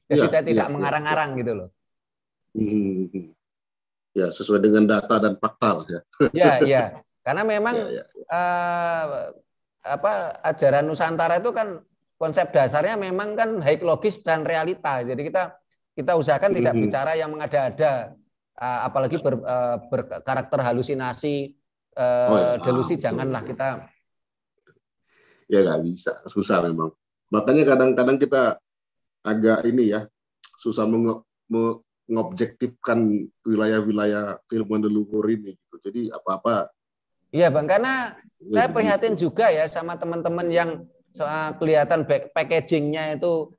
Jadi Iya, saya tidak iya, iya. mengarang-arang gitu loh. Ya, sesuai dengan data dan fakta lah ya. Ya, ya. Karena memang Ya, ya. ajaran Nusantara itu kan konsep dasarnya memang kan logis dan realita. Jadi kita usahakan tidak bicara yang mengada-ada, apalagi berkarakter halusinasi, Oh ya, delusi, betul, janganlah betul. kita. Ya nggak bisa, susah memang. Makanya kadang-kadang kita agak ini ya, susah mengobjektifkan wilayah-wilayah keilmuan leluhur ini. Gitu. Jadi apa-apa. Iya Bang, karena saya prihatin Begitu. juga ya sama teman-teman yang kelihatan packagingnya itu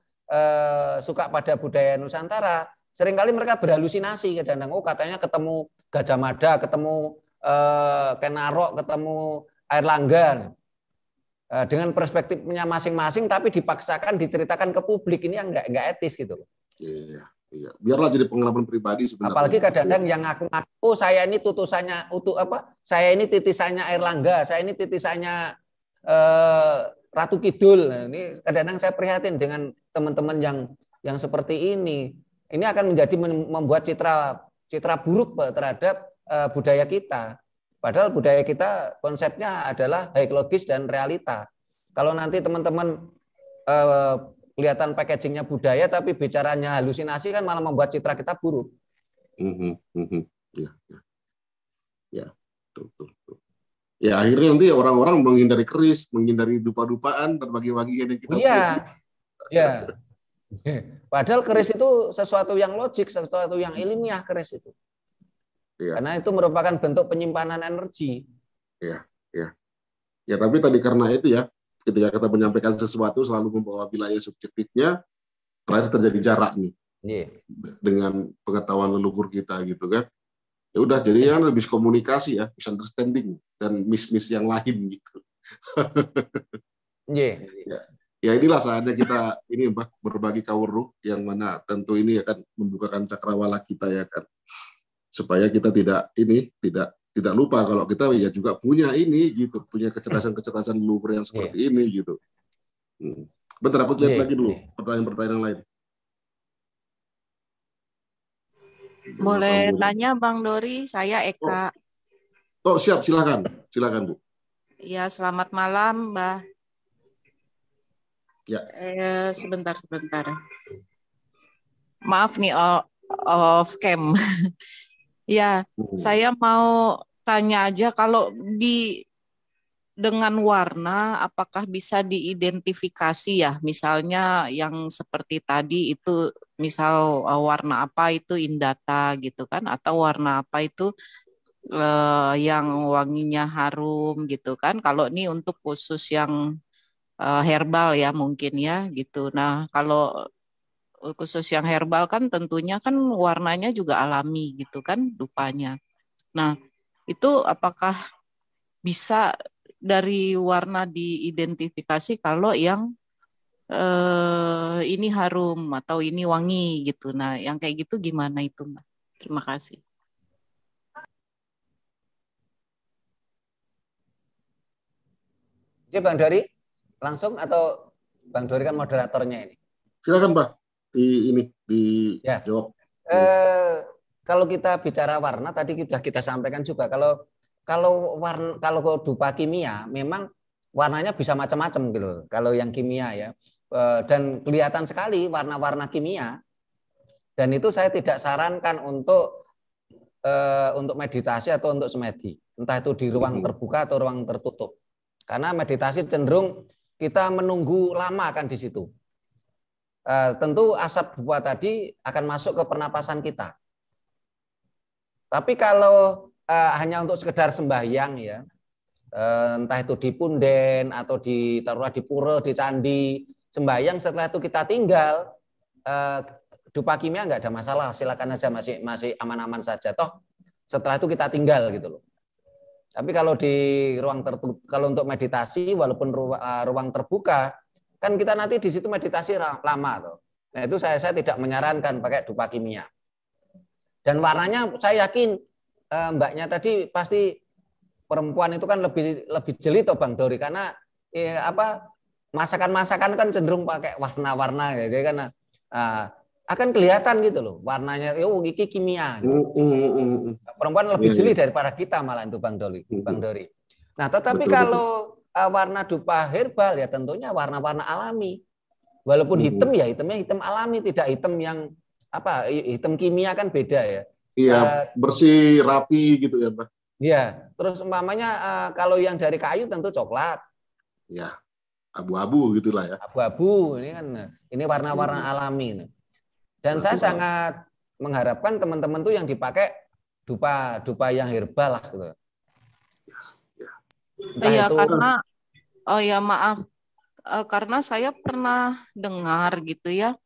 suka pada budaya Nusantara. Seringkali mereka berhalusinasi kadang-kadang. Oh katanya ketemu Gajah Mada, ketemu Kenarok, ketemu Air Langgan. Dengan perspektifnya masing-masing, tapi dipaksakan diceritakan ke publik, ini yang nggak etis gitu. Iya, iya. Biarlah jadi pengalaman pribadi sebenarnya. Apalagi kadang-kadang yang ngaku-ngaku, oh saya ini tutusannya saya ini titisannya Airlangga, saya ini titisannya Ratu Kidul. Nah, ini kadang-kadang saya prihatin dengan teman-teman yang seperti ini. Ini akan membuat citra buruk terhadap budaya kita. Padahal budaya kita konsepnya adalah logis dan realita. Kalau nanti teman-teman kelihatan packagingnya budaya tapi bicaranya halusinasi kan malah membuat citra kita buruk. Ya, ya, ya, betul. Ya akhirnya nanti orang-orang menghindari keris, menghindari dupa-dupaan, berbagi-bagian yang kita punya. Ya. Padahal keris itu sesuatu yang logik, sesuatu yang ilmiah keris itu. Ya. Karena itu merupakan bentuk penyimpanan energi. Ya, ya. Ya tapi tadi karena itu ya, ketika kita menyampaikan sesuatu selalu membawa wilayah subjektifnya, terakhir terjadi jarak nih. Dengan pengetahuan leluhur kita gitu kan. Ya udah jadi yang lebih komunikasi ya, misunderstanding dan miss yang lain gitu. Ya inilah saatnya kita ini berbagi kawruh yang mana tentu ini akan membukakan cakrawala kita ya kan. Supaya kita tidak lupa kalau kita ya juga punya ini gitu, punya kecerdasan leluhur yang seperti ini gitu. Bentar aku lihat lagi dulu pertanyaan-pertanyaan lain. Boleh tanya Bang Dori, saya Eka. Oh siap, silakan Bu. Ya selamat malam Mbak. Ya. Sebentar. Maaf nih off cam. Ya, saya mau tanya aja kalau dengan warna apakah bisa diidentifikasi ya? Misalnya yang seperti tadi itu misal warna apa itu indata gitu kan, atau warna apa itu yang wanginya harum gitu kan. Kalau ini untuk khusus yang herbal ya mungkin ya gitu. Nah, kalau khusus yang herbal kan tentunya kan warnanya juga alami gitu kan rupanya. Nah, itu apakah bisa dari warna diidentifikasi kalau yang ini harum atau ini wangi gitu. Nah, yang kayak gitu gimana itu, Mbak? Terima kasih. Jadi Bang Dori langsung atau Bang Dori kan moderatornya ini? Silakan Pak, dijawab. Kalau kita bicara warna tadi sudah kita sampaikan juga kalau dupa kimia memang warnanya bisa macam-macam gitu. Kalau yang kimia ya dan kelihatan sekali warna-warna kimia dan itu saya tidak sarankan untuk meditasi atau untuk semedi, entah itu di ruang terbuka atau ruang tertutup. Karena meditasi cenderung kita menunggu lama kan di situ. Tentu asap dupa tadi akan masuk ke pernapasan kita. Tapi kalau hanya untuk sekedar sembahyang ya, entah itu di punden atau ditaruh di pura, di candi, sembahyang setelah itu kita tinggal, dupa kimia nggak ada masalah, silakan aja masih aman-aman saja. Toh setelah itu kita tinggal gitu loh. Tapi kalau di ruang tertutup, kalau untuk meditasi walaupun ruang terbuka, kan kita nanti di situ meditasi lama tuh. Nah itu saya tidak menyarankan pakai dupa kimia. Dan warnanya saya yakin mbaknya tadi pasti perempuan itu kan lebih jeli toh Bang Dori karena masakan-masakan kan cenderung pakai warna-warna gitu kan akan kelihatan gitu loh warnanya. Oh, ini kimia. Gitu. Perempuan lebih jeli daripada kita malah itu Bang Dori. Nah, tetapi kalau warna dupa herbal ya tentunya warna-warna alami. Walaupun hitam ya hitamnya hitam alami, tidak hitam yang hitam kimia kan beda ya. Iya, bersih, rapi gitu ya, Pak. Iya, terus umpamanya kalau yang dari kayu tentu coklat. Ya, abu-abu gitulah ya. Abu-abu ini kan ini warna-warna alami. Dan saya sangat mengharapkan teman-teman tuh yang dipakai dupa yang herbal lah gitu. Iya, karena maaf, karena saya pernah dengar gitu ya,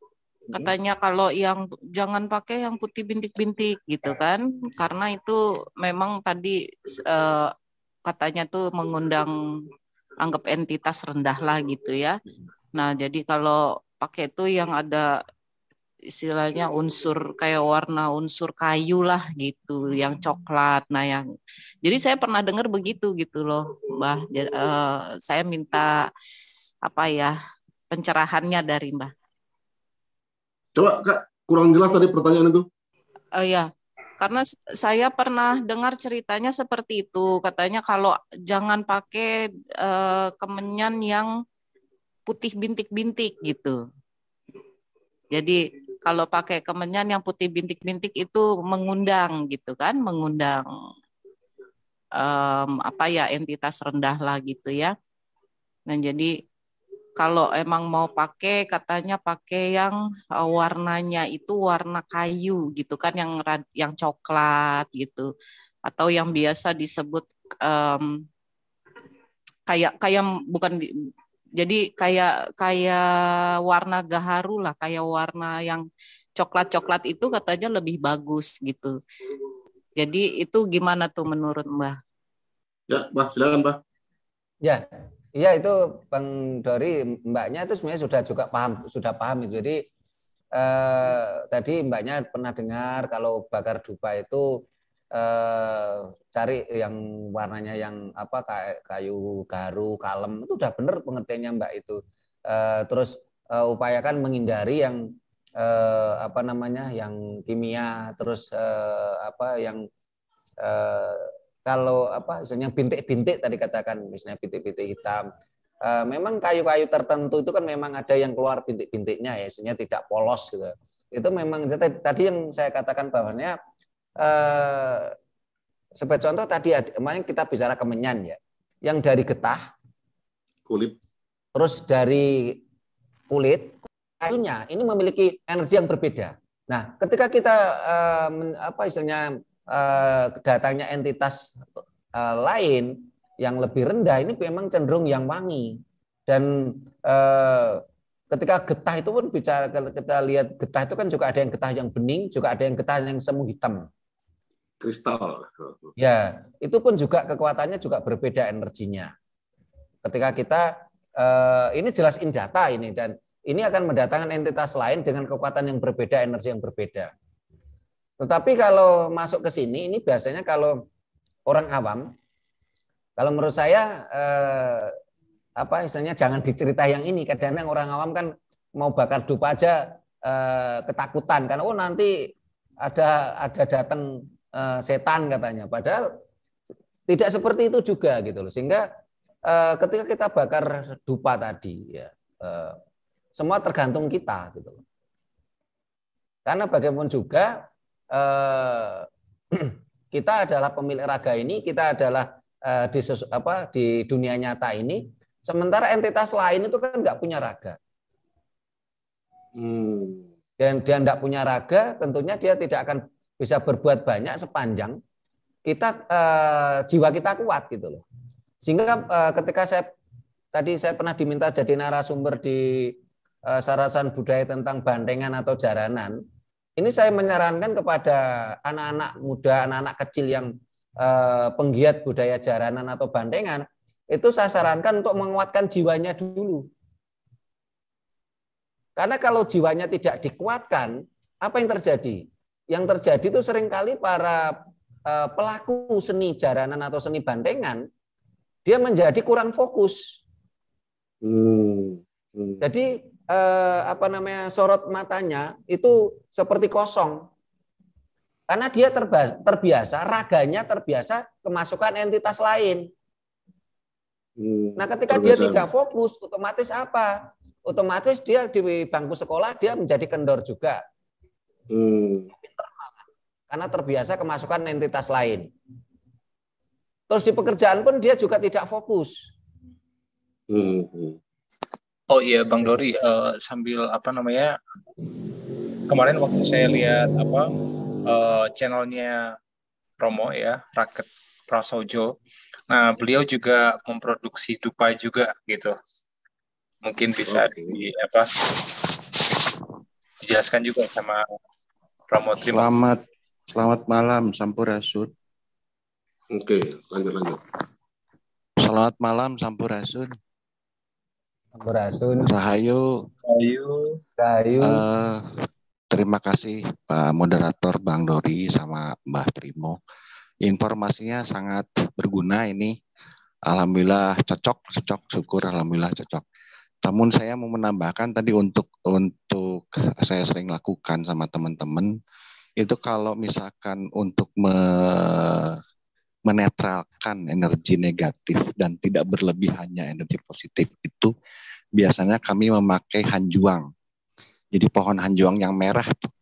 katanya kalau yang jangan pakai yang putih bintik-bintik gitu kan, karena itu memang tadi katanya tuh mengundang anggap entitas rendah lah gitu ya. Nah, jadi kalau pakai itu yang ada istilahnya unsur kayak warna unsur kayu lah gitu, yang coklat. Nah, jadi saya pernah dengar begitu gitu loh, Mbah. Saya minta pencerahannya dari Mbah. Coba Kak, kurang jelas tadi pertanyaan itu. Ya, karena saya pernah dengar ceritanya seperti itu. Katanya kalau jangan pakai kemenyan yang putih bintik-bintik gitu. Jadi kalau pakai kemenyan yang putih bintik-bintik itu mengundang gitu kan, mengundang entitas rendah lah gitu ya. Nah, jadi kalau emang mau pakai, katanya pakai yang warnanya itu warna kayu gitu kan, yang coklat gitu, atau yang biasa disebut kayak bukan. Jadi kayak warna gaharu lah, kayak warna yang coklat-coklat itu katanya lebih bagus gitu. Jadi itu gimana tuh menurut Mbah? Ya, Mbah, silakan, Mbah. Ya, iya itu Bang Dori, Mbaknya itu sebenarnya sudah paham itu. Jadi tadi Mbaknya pernah dengar kalau bakar dupa itu cari yang warnanya yang kayu garu kalem, itu udah bener pengertiannya Mbak itu. Terus upayakan menghindari yang yang kimia, terus yang kalau misalnya bintik-bintik tadi katakan, misalnya bintik-bintik hitam. Memang kayu-kayu tertentu itu kan memang ada yang keluar bintik-bintiknya ya, sehingga tidak polos gitu. Itu memang tadi yang saya katakan bahwanya sebagai contoh tadi kemarin kita bicara kemenyan ya, yang dari getah, kulit, terus dari kulit, kayunya ini memiliki energi yang berbeda. Nah, ketika kita datangnya entitas lain yang lebih rendah, ini memang cenderung yang wangi. Dan ketika getah itu pun bicara, kita lihat getah itu kan juga ada yang getah yang bening, juga ada yang getah yang semu hitam. Kristal. Ya, itu pun juga kekuatannya juga berbeda energinya. Ketika kita ini jelas in data ini, dan ini akan mendatangkan entitas lain dengan kekuatan yang berbeda, energi yang berbeda. Tetapi kalau masuk ke sini, ini biasanya kalau orang awam, kalau menurut saya istilahnya jangan dicerita yang ini. Kadang-kadang orang awam kan mau bakar dupa aja ketakutan karena nanti ada datang setan katanya. Padahal tidak seperti itu juga gitu loh. Sehingga ketika kita bakar dupa tadi ya semua tergantung kita gitu loh. Karena bagaimanapun juga kita adalah pemilik raga ini, kita adalah di dunia nyata ini, sementara entitas lain itu kan nggak punya raga. Dan dia nggak punya raga, tentunya dia tidak akan bisa berbuat banyak sepanjang jiwa kita kuat gitu loh. Sehingga ketika saya pernah diminta jadi narasumber di sarasan budaya tentang bandengan atau jaranan, ini saya menyarankan kepada anak-anak muda, anak-anak kecil yang penggiat budaya jaranan atau bandengan, itu saya sarankan untuk menguatkan jiwanya dulu. Karena kalau jiwanya tidak dikuatkan, apa yang terjadi? Yang terjadi itu seringkali para pelaku seni jaranan atau seni bandengan, dia menjadi kurang fokus. Jadi sorot matanya itu seperti kosong. Karena dia terbiasa, raganya terbiasa kemasukan entitas lain. Nah, ketika dia tidak fokus, otomatis apa? Otomatis dia di bangku sekolah dia menjadi kendor juga. Karena terbiasa kemasukan entitas lain. Terus di pekerjaan pun dia juga tidak fokus. Oh iya, Bang Dori, sambil kemarin waktu saya lihat channelnya Romo ya, Raket Prasojo. Nah, beliau juga memproduksi dupa juga gitu. Mungkin bisa dijelaskan juga sama Romo. Selamat malam, Sampurasun. Oke, lanjut. Selamat malam, Sampurasun. Sampurasun. Rahayu. Terima kasih Pak Moderator Bang Dori sama Mbah Primo. Informasinya sangat berguna ini. Alhamdulillah cocok, syukur alhamdulillah cocok. Namun saya mau menambahkan tadi untuk saya sering lakukan sama teman-teman itu kalau misalkan untuk menetralkan energi negatif dan tidak berlebihannya energi positif itu biasanya kami memakai hanjuang. Jadi pohon hanjuang yang merah tuh.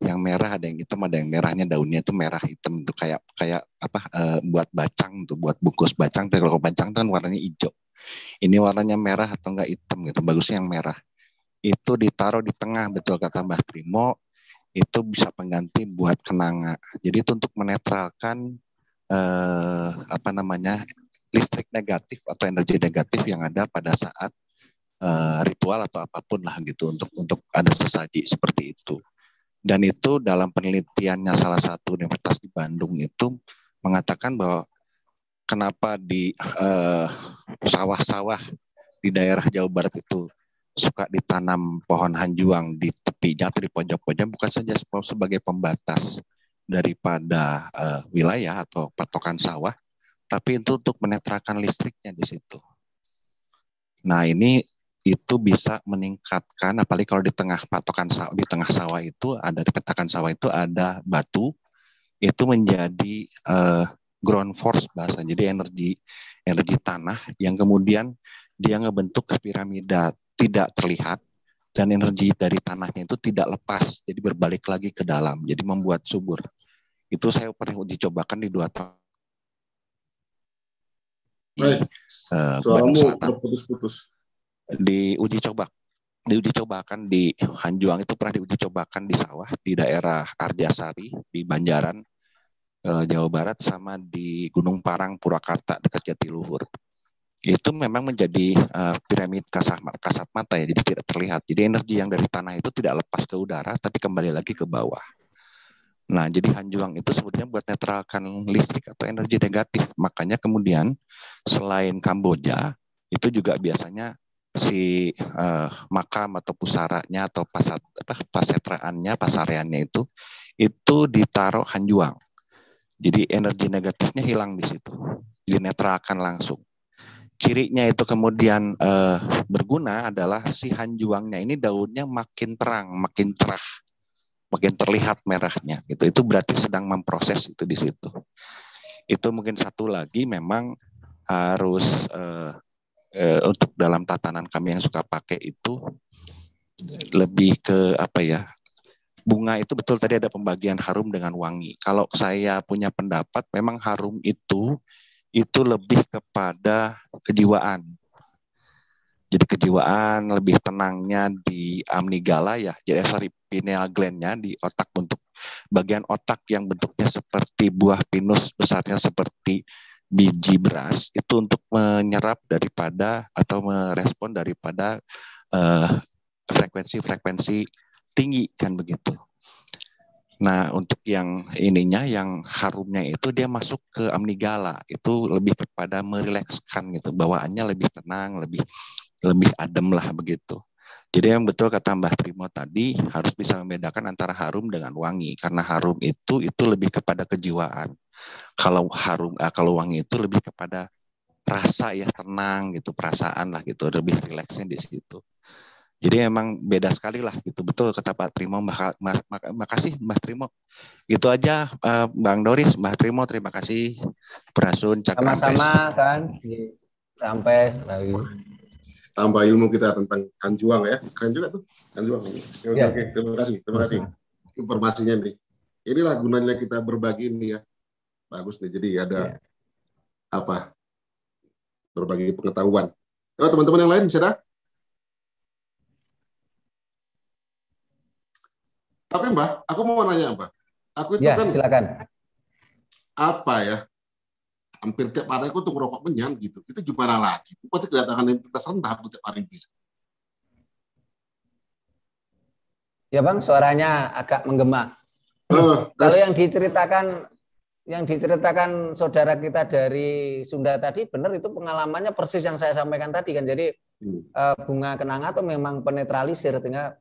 Yang merah ada yang hitam, ada yang merahnya daunnya itu merah hitam itu kayak buat bacang tuh, buat bungkus bacang. Kalau bacang kan warnanya hijau. Ini warnanya merah atau enggak hitam gitu. Bagusnya yang merah. Itu ditaruh di tengah, betul kata Mbah Primo, itu bisa pengganti buat kenanga. Jadi itu untuk menetralkan listrik negatif atau energi negatif yang ada pada saat ritual atau apapun lah gitu untuk ada sesaji seperti itu. Dan itu dalam penelitiannya salah satu universitas di Bandung itu mengatakan bahwa kenapa di sawah-sawah di daerah Jawa Barat itu suka ditanam pohon hanjuang di tepinya atau di pojok-pojok bukan saja sebagai pembatas daripada wilayah atau patokan sawah, tapi itu untuk menetralkan listriknya di situ. Nah ini itu bisa meningkatkan, apalagi kalau di tengah patokan sawah, di tengah sawah itu ada di petakan sawah itu ada batu, itu menjadi ground force bahasa, jadi energi tanah yang kemudian dia ngebentuk piramida tidak terlihat dan energi dari tanahnya itu tidak lepas, jadi berbalik lagi ke dalam, jadi membuat subur. Itu saya pernah uji cobakan di 2 tahun. Suaramu berputus-putus. Diuji cobakan di hanjuang itu pernah diuji cobakan di sawah di daerah Arjasari di Banjaran Jawa Barat sama di Gunung Parang Purwakarta dekat Jatiluhur. Itu memang menjadi piramid kasat mata ya, jadi tidak terlihat. Jadi energi yang dari tanah itu tidak lepas ke udara tapi kembali lagi ke bawah. Nah, jadi hanjuang itu sebetulnya buat netralkan listrik atau energi negatif. Makanya kemudian selain Kamboja, itu juga biasanya si makam atau pusaranya atau pasareannya itu ditaruh hanjuang. Jadi energi negatifnya hilang di situ. Dinetralkan langsung. Cirinya itu kemudian berguna adalah si hanjuangnya ini daunnya makin terang, makin cerah. Makin terlihat merahnya gitu. Itu berarti sedang memproses itu di situ. Itu mungkin satu lagi memang harus untuk dalam tatanan kami yang suka pakai itu lebih ke bunga itu betul tadi ada pembagian harum dengan wangi. Kalau saya punya pendapat memang harum itu lebih kepada kejiwaan. Jadi kejiwaan lebih tenangnya di amigdala ya, jadi pineal gland-nya di otak, untuk bagian otak yang bentuknya seperti buah pinus, besarnya seperti biji beras, itu untuk menyerap daripada atau merespon daripada frekuensi tinggi kan begitu. Nah untuk yang ininya, yang harumnya itu dia masuk ke amigdala, itu lebih kepada merilekskan gitu, bawaannya lebih tenang, lebih adem lah begitu. Jadi yang betul kata Mbah Trimo tadi, harus bisa membedakan antara harum dengan wangi, karena harum itu lebih kepada kejiwaan. Kalau wangi itu lebih kepada rasa ya, tenang gitu, perasaan lah gitu, lebih rileksnya di situ. Jadi emang beda sekali lah gitu. Betul kata Pak Trimo. Makasih Mas Trimo. Gitu aja Bang Doris, Mbak Trimo, terima kasih. Prasun Cakrampes. Sama-sama kan. Sampai lagi. Tambah ilmu kita tentang Kanjuang ya. Keren juga tuh Kanjuang ini. Oke, Ya. oke. Terima kasih informasinya nih. Inilah gunanya kita berbagi ini ya. Bagus nih. Jadi ada apa? Berbagi pengetahuan. Oh, teman-teman yang lain bisa dah? Tapi Mbak, aku mau nanya Mbak. Aku itu kan silakan. Apa ya? Hampir tiap hari aku tuh ngerokok menyan gitu. Itu gimana lagi? Itu pasti kedatangan intensitas rendah aku tiap hari gitu. Ya Bang, suaranya agak menggema. Kalau yang diceritakan saudara kita dari Sunda tadi, benar itu pengalamannya persis yang saya sampaikan tadi kan. Jadi bunga kenanga itu memang penetralisir, sehingga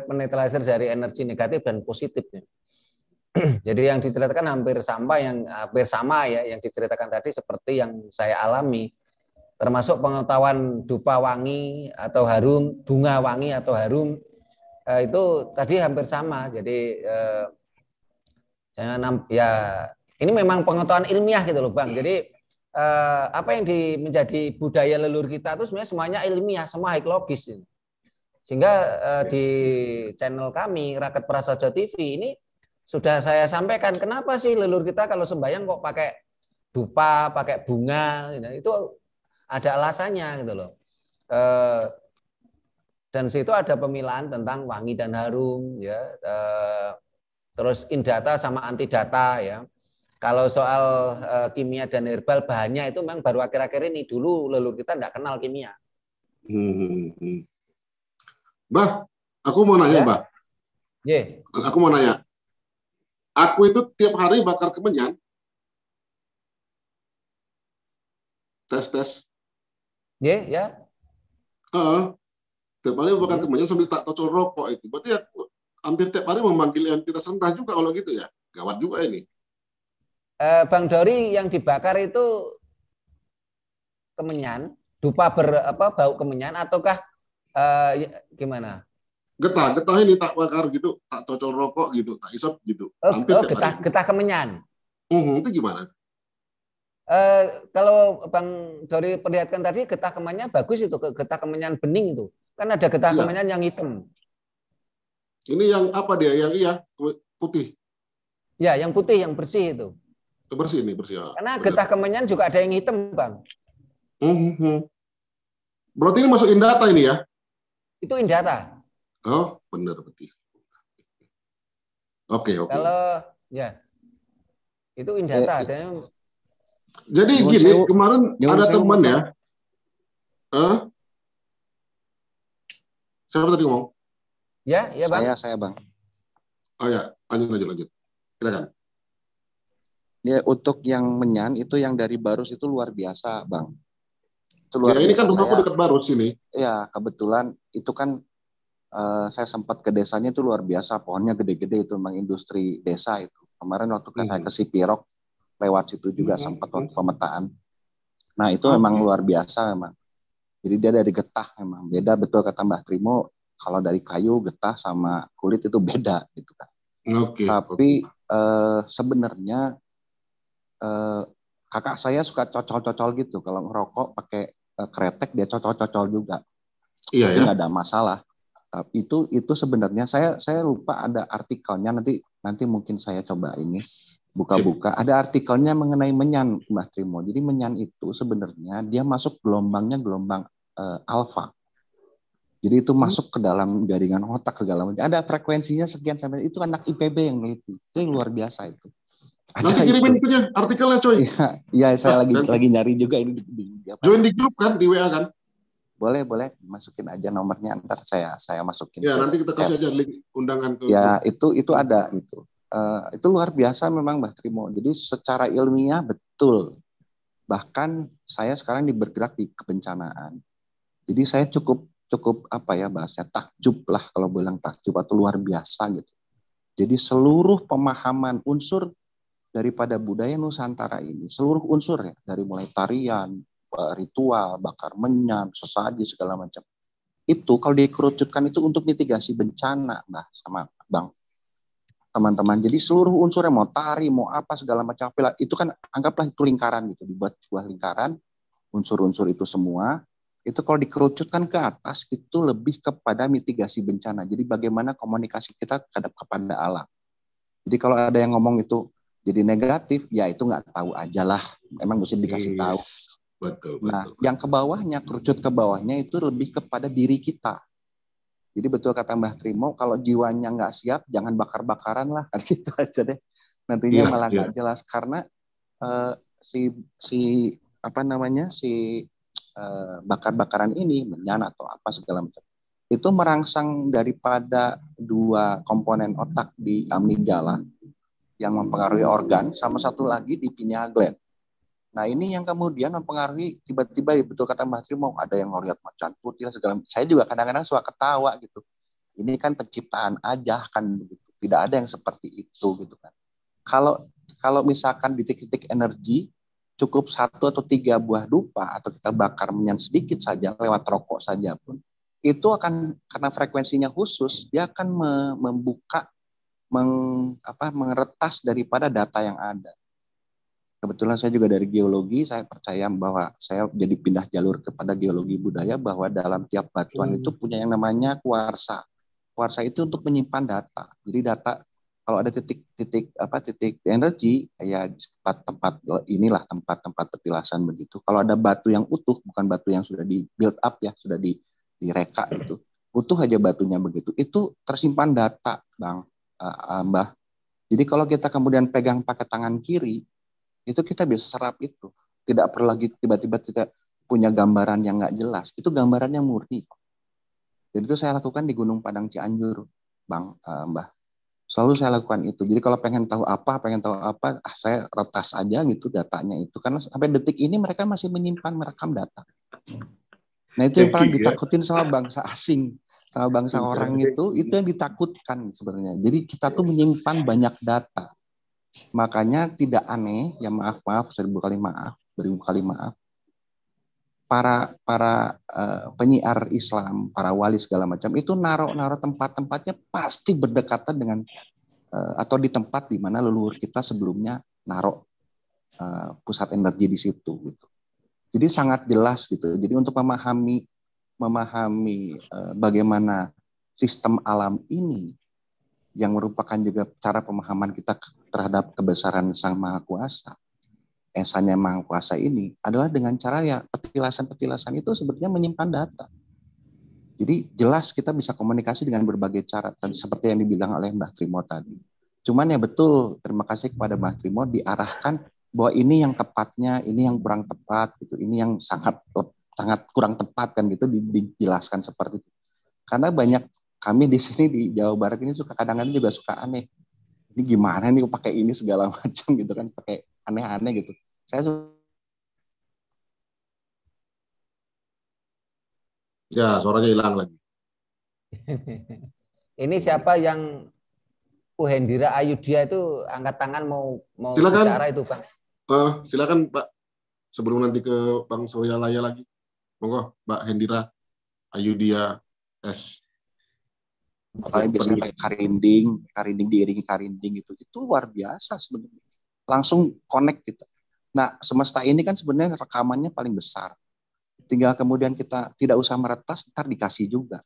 penetralisir dari energi negatif dan positifnya. Jadi yang diceritakan hampir sama ya yang diceritakan tadi seperti yang saya alami, termasuk pengetahuan dupa wangi atau harum, bunga wangi atau harum, itu tadi hampir sama. Jadi ya ini memang pengetahuan ilmiah gitu loh Bang. Jadi apa yang menjadi budaya leluhur kita itu sebenarnya semuanya ilmiah, semua logis. Sehingga di channel kami Raket Prasaja TV ini sudah saya sampaikan kenapa sih leluhur kita kalau sembahyang kok pakai dupa, pakai bunga, gitu. Itu ada alasannya gitu loh. Dan situ ada pemilahan tentang wangi dan harum, ya. Terus indata sama antidata, ya. Kalau soal kimia dan herbal bahannya itu memang baru akhir-akhir ini. Dulu leluhur kita tidak kenal kimia. Mbak, aku mau nanya, Mbak. Aku mau nanya. Aku itu tiap hari bakar kemenyan. Tes. Ya. Tiap hari bakar kemenyan sambil tak tocol rokok itu. Berarti ya, hampir tiap hari memanggil entitas rendah juga kalau gitu ya. Gawat juga ini. Bang Dori, yang dibakar itu kemenyan, dupa bau kemenyan ataukah gimana? Getah ini tak bakar gitu, tak cocol rokok gitu, tak isop gitu. Getah kemenyan. Itu gimana? Kalau Bang Dori perlihatkan tadi, getah kemenyan bagus itu, getah kemenyan bening itu. Kan ada getah kemenyan yang hitam. Ini yang apa dia? Yang putih. Ya, yang putih, yang bersih itu. Bersih nih, bersih. Karena getah kemenyan juga ada yang hitam, Bang. Berarti ini masuk indata ini ya? Itu indata. Oh, benar berarti. Oke. Kalau ya itu indata. Jadi gini, kemarin ada teman ya. Siapa tadi ngomong? Ya Bang. Saya Bang. Oh ya, lanjut. Silakan. Ya, untuk yang menyan itu yang dari Barus itu luar biasa, Bang. Itu luar biasa. Ini kan rumahku dekat Barus sini. Ya, kebetulan itu kan saya sempat ke desanya itu luar biasa, pohonnya gede-gede itu, memang industri desa itu. Kemarin waktu saya ke Sipirok, lewat situ juga sempat waktu pemetaan. Nah itu memang luar biasa memang. Jadi dia dari getah memang. Beda betul kata Mbah Trimo, kalau dari kayu, getah sama kulit itu beda gitu kan. Tapi sebenarnya kakak saya suka cocol-cocol gitu. Kalau ngerokok pakai kretek dia cocol-cocol juga. Iya ya. Nggak ada masalah. Tapi itu sebenarnya saya lupa ada artikelnya, nanti mungkin saya coba ini buka-buka. Ada artikelnya mengenai menyan, Mbah Trimo. Jadi menyan itu sebenarnya dia masuk gelombang alfa. Jadi itu masuk ke dalam jaringan otak segala macam. Ada frekuensinya sekian sampai itu anak IPB yang meliti. Itu yang luar biasa itu. Nanti kirimin punya artikelnya coy. Iya, saya lagi nyari juga ini join di grup kan, di WA kan? Boleh masukin aja nomornya, ntar saya masukin. Ya, nanti kita kasih aja link undangan ke. Ya, itu ada gitu. Itu luar biasa memang Mbah Trimo. Jadi secara ilmiah betul. Bahkan saya sekarang bergerak di kebencanaan. Jadi saya cukup apa ya bahasanya, takjub lah kalau bilang takjub atau luar biasa gitu. Jadi seluruh pemahaman unsur daripada budaya Nusantara ini, seluruh unsur ya, dari mulai tarian, ritual, bakar menyan, sesaji segala macam. itu kalau dikerucutkan itu untuk mitigasi bencana, Mbak, sama Bang, teman-teman. Jadi seluruh unsurnya, mau tari, mau apa, segala macam, itu kan anggaplah itu lingkaran gitu, dibuat sebuah lingkaran, unsur-unsur itu semua, itu kalau dikerucutkan ke atas, itu lebih kepada mitigasi bencana. Jadi bagaimana komunikasi kita kepada alam. Jadi kalau ada yang ngomong itu jadi negatif, ya itu nggak tahu aja lah. Emang mesti dikasih tahu. Betul. Nah, yang ke bawahnya, kerucut ke bawahnya itu lebih kepada diri kita. Jadi betul kata Mbah Trimo, kalau jiwanya nggak siap, jangan bakar-bakaran lah. Gitu aja deh. Nantinya malah nggak jelas. Karena si bakar-bakaran ini, menyan atau apa segala macam, itu merangsang daripada dua komponen otak di amigdala yang mempengaruhi organ, sama satu lagi di pineal gland. Nah ini yang kemudian mempengaruhi, tiba-tiba betul kata Mbak Trimo, ada yang ngelihat macan putih segala macam. Saya juga kadang-kadang suka ketawa gitu. Ini kan penciptaan aja kan begitu. Tidak ada yang seperti itu gitu kan. Kalau misalkan di titik-titik energi cukup 1 atau 3 buah dupa atau kita bakar menyan sedikit saja lewat rokok saja pun, itu akan, karena frekuensinya khusus, dia akan membuka, mengeretas daripada data yang ada. Kebetulan saya juga dari geologi, saya percaya bahwa saya jadi pindah jalur kepada geologi budaya, bahwa dalam tiap batuan itu punya yang namanya kuarsa. Kuarsa itu untuk menyimpan data. Jadi data, kalau ada titik energi, ya tempat inilah tempat-tempat petilasan begitu. Kalau ada batu yang utuh, bukan batu yang sudah di build up ya, sudah direka gitu, utuh aja batunya begitu, itu tersimpan data, Mbah. Jadi kalau kita kemudian pegang pakai tangan kiri, itu kita bisa serap itu. Tidak perlu lagi tiba-tiba kita punya gambaran yang nggak jelas. Itu gambarannya murni. Jadi itu saya lakukan di Gunung Padang Cianjur, Mbah. Selalu saya lakukan itu. Jadi kalau pengen tahu apa, saya retas aja gitu datanya itu. Karena sampai detik ini mereka masih menyimpan, merekam data. Nah itu yang paling ditakutin sama bangsa asing, sama bangsa orang itu yang ditakutkan sebenarnya. Jadi kita tuh menyimpan banyak data. Makanya tidak aneh, ya maaf, beribu kali maaf, para penyiar Islam, para wali segala macam itu naruh tempat-tempatnya pasti berdekatan dengan atau di tempat di mana leluhur kita sebelumnya naruh pusat energi di situ gitu. Jadi sangat jelas gitu. Jadi untuk memahami bagaimana sistem alam ini, yang merupakan juga cara pemahaman kita terhadap kebesaran Sang Maha Kuasa, esanya Maha Kuasa ini adalah dengan cara ya petilasan-petilasan itu sebenarnya menyimpan data. Jadi jelas kita bisa komunikasi dengan berbagai cara, seperti yang dibilang oleh Mbah Trimo tadi. Cuman ya betul, terima kasih kepada Mbah Trimo diarahkan bahwa ini yang tepatnya, ini yang kurang tepat gitu, ini yang sangat kurang tepat kan gitu, dijelaskan seperti itu. Karena banyak kami di sini di Jawa Barat ini kadang-kadang juga suka aneh. Ini gimana nih pakai ini segala macam gitu kan, pakai aneh-aneh gitu. Ya, suaranya hilang lagi. Ini siapa yang Hendira Ayudia itu angkat tangan mau silakan bicara itu, Bang. Silakan Pak, sebelum nanti ke Bang Surya Laya lagi. Monggo Mbak Hendira Ayudia S. Makanya biasanya pakai karinding diiringi karinding gitu. Itu luar biasa sebenarnya. Langsung connect gitu. Nah, semesta ini kan sebenarnya rekamannya paling besar. Tinggal kemudian kita tidak usah meretas, ntar dikasih juga.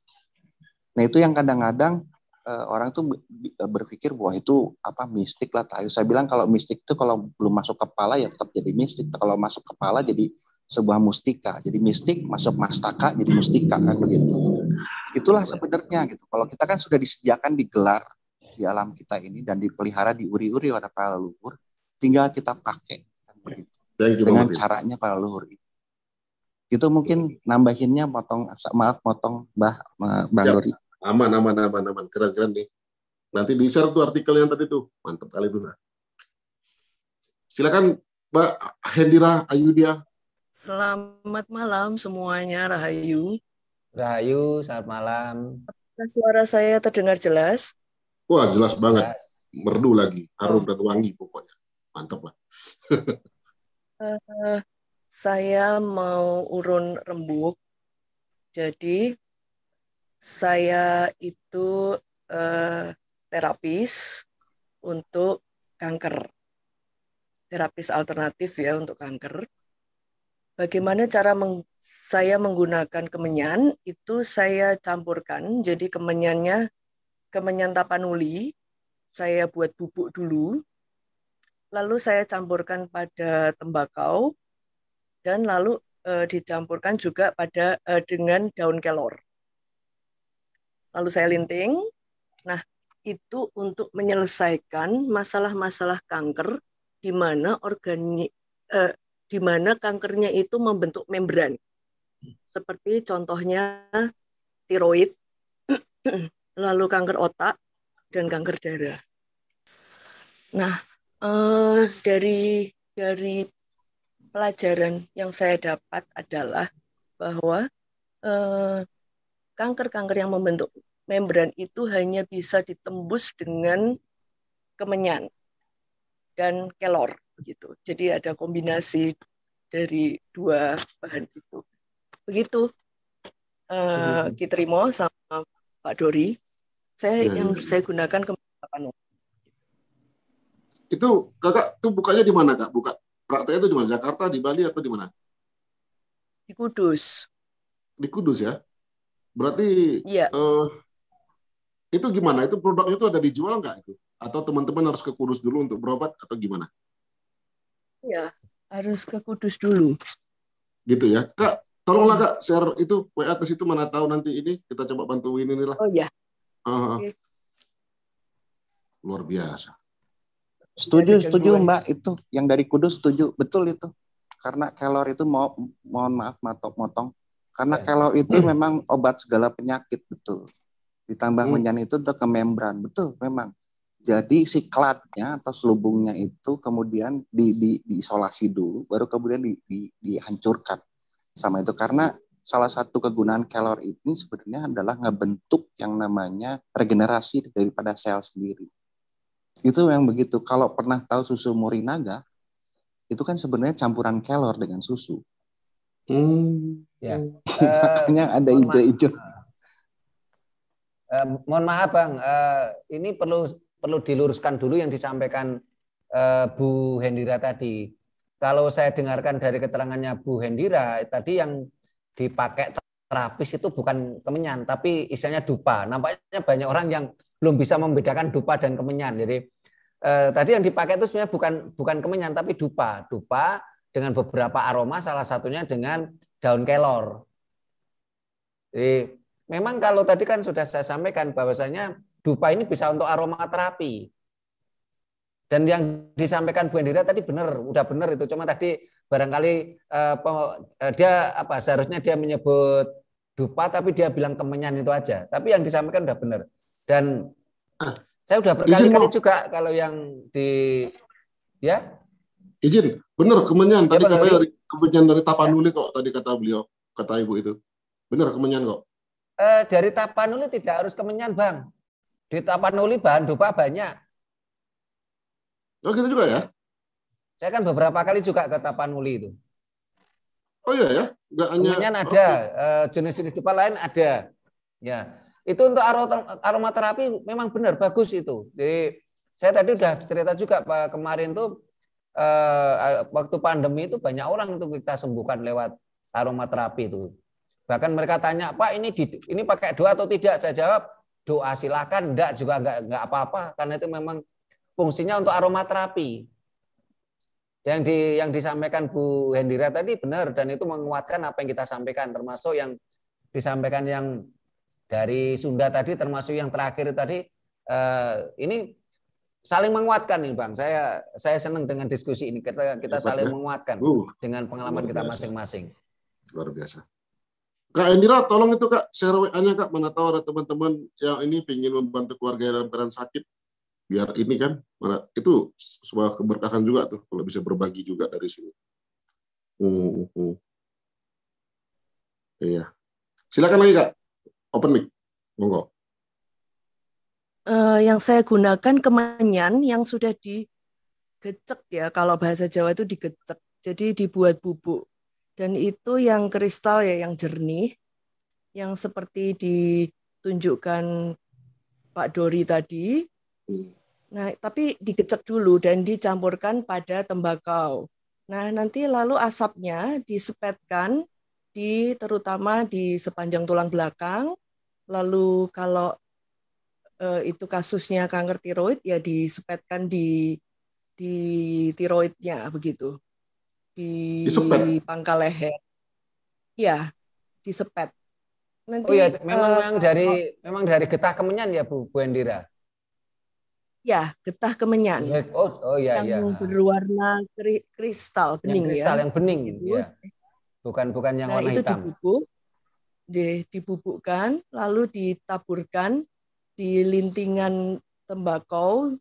Nah, itu yang kadang-kadang orang tuh berpikir bahwa itu mistik lah. Saya bilang kalau mistik itu kalau belum masuk kepala ya tetap jadi mistik. Kalau masuk kepala jadi sebuah mustika. Jadi mistik masuk mastaka jadi mustika kan begitu. Itulah sebenarnya gitu. Kalau kita kan sudah disediakan digelar di alam kita ini dan dipelihara, diuri-uri oleh para leluhur, tinggal kita pakai kan begitu. Dengan caranya para leluhur itu. Itu mungkin nambahinnya motong Bang Dori. Aman. Keren nih. Nanti di-share tuh artikel yang tadi tuh. Mantap kali itu. Silakan Mbak Hendira Ayudia. Selamat malam semuanya, Rahayu. Rahayu, selamat malam. Suara saya terdengar jelas? Wah, jelas banget. Merdu lagi, harum dan wangi pokoknya. Mantap lah. Saya mau urun rembuk. Jadi Saya itu terapis untuk kanker. Terapis alternatif ya untuk kanker. Bagaimana cara saya menggunakan kemenyan? Itu saya campurkan. Jadi kemenyan tapanuli, saya buat bubuk dulu. Lalu saya campurkan pada tembakau dan lalu dicampurkan juga dengan daun kelor. Lalu saya linting. Nah, itu untuk menyelesaikan masalah-masalah kanker di mana di mana kankernya itu membentuk membran. Seperti contohnya tiroid, lalu kanker otak, dan kanker darah. Nah, dari pelajaran yang saya dapat adalah bahwa kanker-kanker yang membentuk membran itu hanya bisa ditembus dengan kemenyan dan kelor gitu. Jadi ada kombinasi dari dua bahan itu. Begitu Kitrimo sama Pak Dori. Yang saya gunakan kemenyan. Itu kakak tuh bukanya di mana kak? Buka prakteknya itu di mana? Jakarta, di Bali atau di mana? Di Kudus. Di Kudus ya. Berarti iya. Itu gimana? Itu produknya itu ada dijual nggak itu? Atau teman-teman harus ke Kudus dulu untuk berobat atau gimana? Iya, harus ke Kudus dulu. Gitu ya, Kak. Tolonglah Kak share itu WA ke situ, mana tahu nanti ini kita coba bantuin inilah. Oh ya. Okay. Luar biasa. Setuju Mbak, itu yang dari Kudus setuju, betul itu. Karena kelor itu mohon maaf motong. Karena kelor itu memang obat segala penyakit, betul. Ditambah menyan itu untuk ke membran, betul memang. Jadi si kladnya atau selubungnya itu kemudian diisolasi dulu, baru kemudian dihancurkan sama itu. Karena salah satu kegunaan kelor ini sebenarnya adalah ngebentuk yang namanya regenerasi daripada sel sendiri. Itu yang begitu. Kalau pernah tahu susu Morinaga, itu kan sebenarnya campuran kelor dengan susu. Ya. Makanya ada hijau-hijau. Mohon maaf Bang, ini perlu diluruskan dulu yang disampaikan Bu Hendira tadi. Kalau saya dengarkan dari keterangannya Bu Hendira, tadi yang dipakai terapis itu bukan kemenyan, tapi istilahnya dupa. Nampaknya banyak orang yang belum bisa membedakan dupa dan kemenyan. Jadi tadi yang dipakai itu sebenarnya bukan kemenyan, tapi dupa. Dupa dengan beberapa aroma, salah satunya dengan daun kelor. Jadi memang kalau tadi kan sudah saya sampaikan bahwasanya dupa ini bisa untuk aromaterapi. Dan yang disampaikan Bu Hendira tadi udah benar itu. Cuma tadi barangkali seharusnya dia menyebut dupa tapi dia bilang kemenyan itu aja. Tapi yang disampaikan udah benar. Dan saya udah berkali-kali juga kalau yang izin, benar kemenyan. Tadi katanya dari kemenyan dari Tapanuli kok, tadi kata beliau, kata Ibu itu. Benar kemenyan kok. Dari Tapanuli tidak harus kemenyan, Bang. Di Tapanuli bahan dupa banyak. Oh gitu juga ya? Saya kan beberapa kali juga ke Tapanuli itu. Oh iya ya? Nggak hanya kemenyan ada, jenis-jenis dupa lain ada. Ya, itu untuk aromaterapi memang benar bagus itu. Jadi saya tadi udah cerita juga Pak, kemarin tuh waktu pandemi itu banyak orang itu kita sembuhkan lewat aromaterapi itu. Bahkan mereka tanya, Pak ini pakai doa atau tidak? Saya jawab doa silakan, enggak juga enggak apa-apa karena itu memang fungsinya untuk aromaterapi. Yang disampaikan Bu Hendira tadi benar dan itu menguatkan apa yang kita sampaikan, termasuk yang disampaikan yang dari Sunda tadi, termasuk yang terakhir tadi, ini saling menguatkan nih Bang. Saya senang dengan diskusi ini, kita saling menguatkan dengan pengalaman kita masing-masing. Luar biasa. Kak Endira, tolong itu Kak share WA-nya Kak, mana tahu ada teman-teman yang ini ingin membantu keluarga dalam keadaan sakit. Biar ini kan, itu sebuah keberkahan juga tuh kalau bisa berbagi juga dari sini. Iya. Silakan lagi Kak, open mic, monggo. Yang saya gunakan kemenyan yang sudah digecek ya, kalau bahasa Jawa itu digecek, jadi dibuat bubuk. Dan itu yang kristal ya, yang jernih, yang seperti tunjukkan Pak Dori tadi. Hmm. Nah, tapi digecek dulu dan dicampurkan pada tembakau. Nah, nanti lalu asapnya disepetkan terutama di sepanjang tulang belakang. Lalu kalau itu kasusnya kanker tiroid ya disepetkan di tiroidnya begitu. Di Disepet. pangkal leher. Ya, disepet. Oh ya, Nanti memang dari getah kemenyan ya Bu Endira. ya, getah kemenyan Oh ya yang ya. berwarna kristal Yang bening kristal ya. yang bening Begitu. ya. Bukan yang Nah, warna itu hitam. dibubukkan, lalu ditaburkan di lintingan tembakau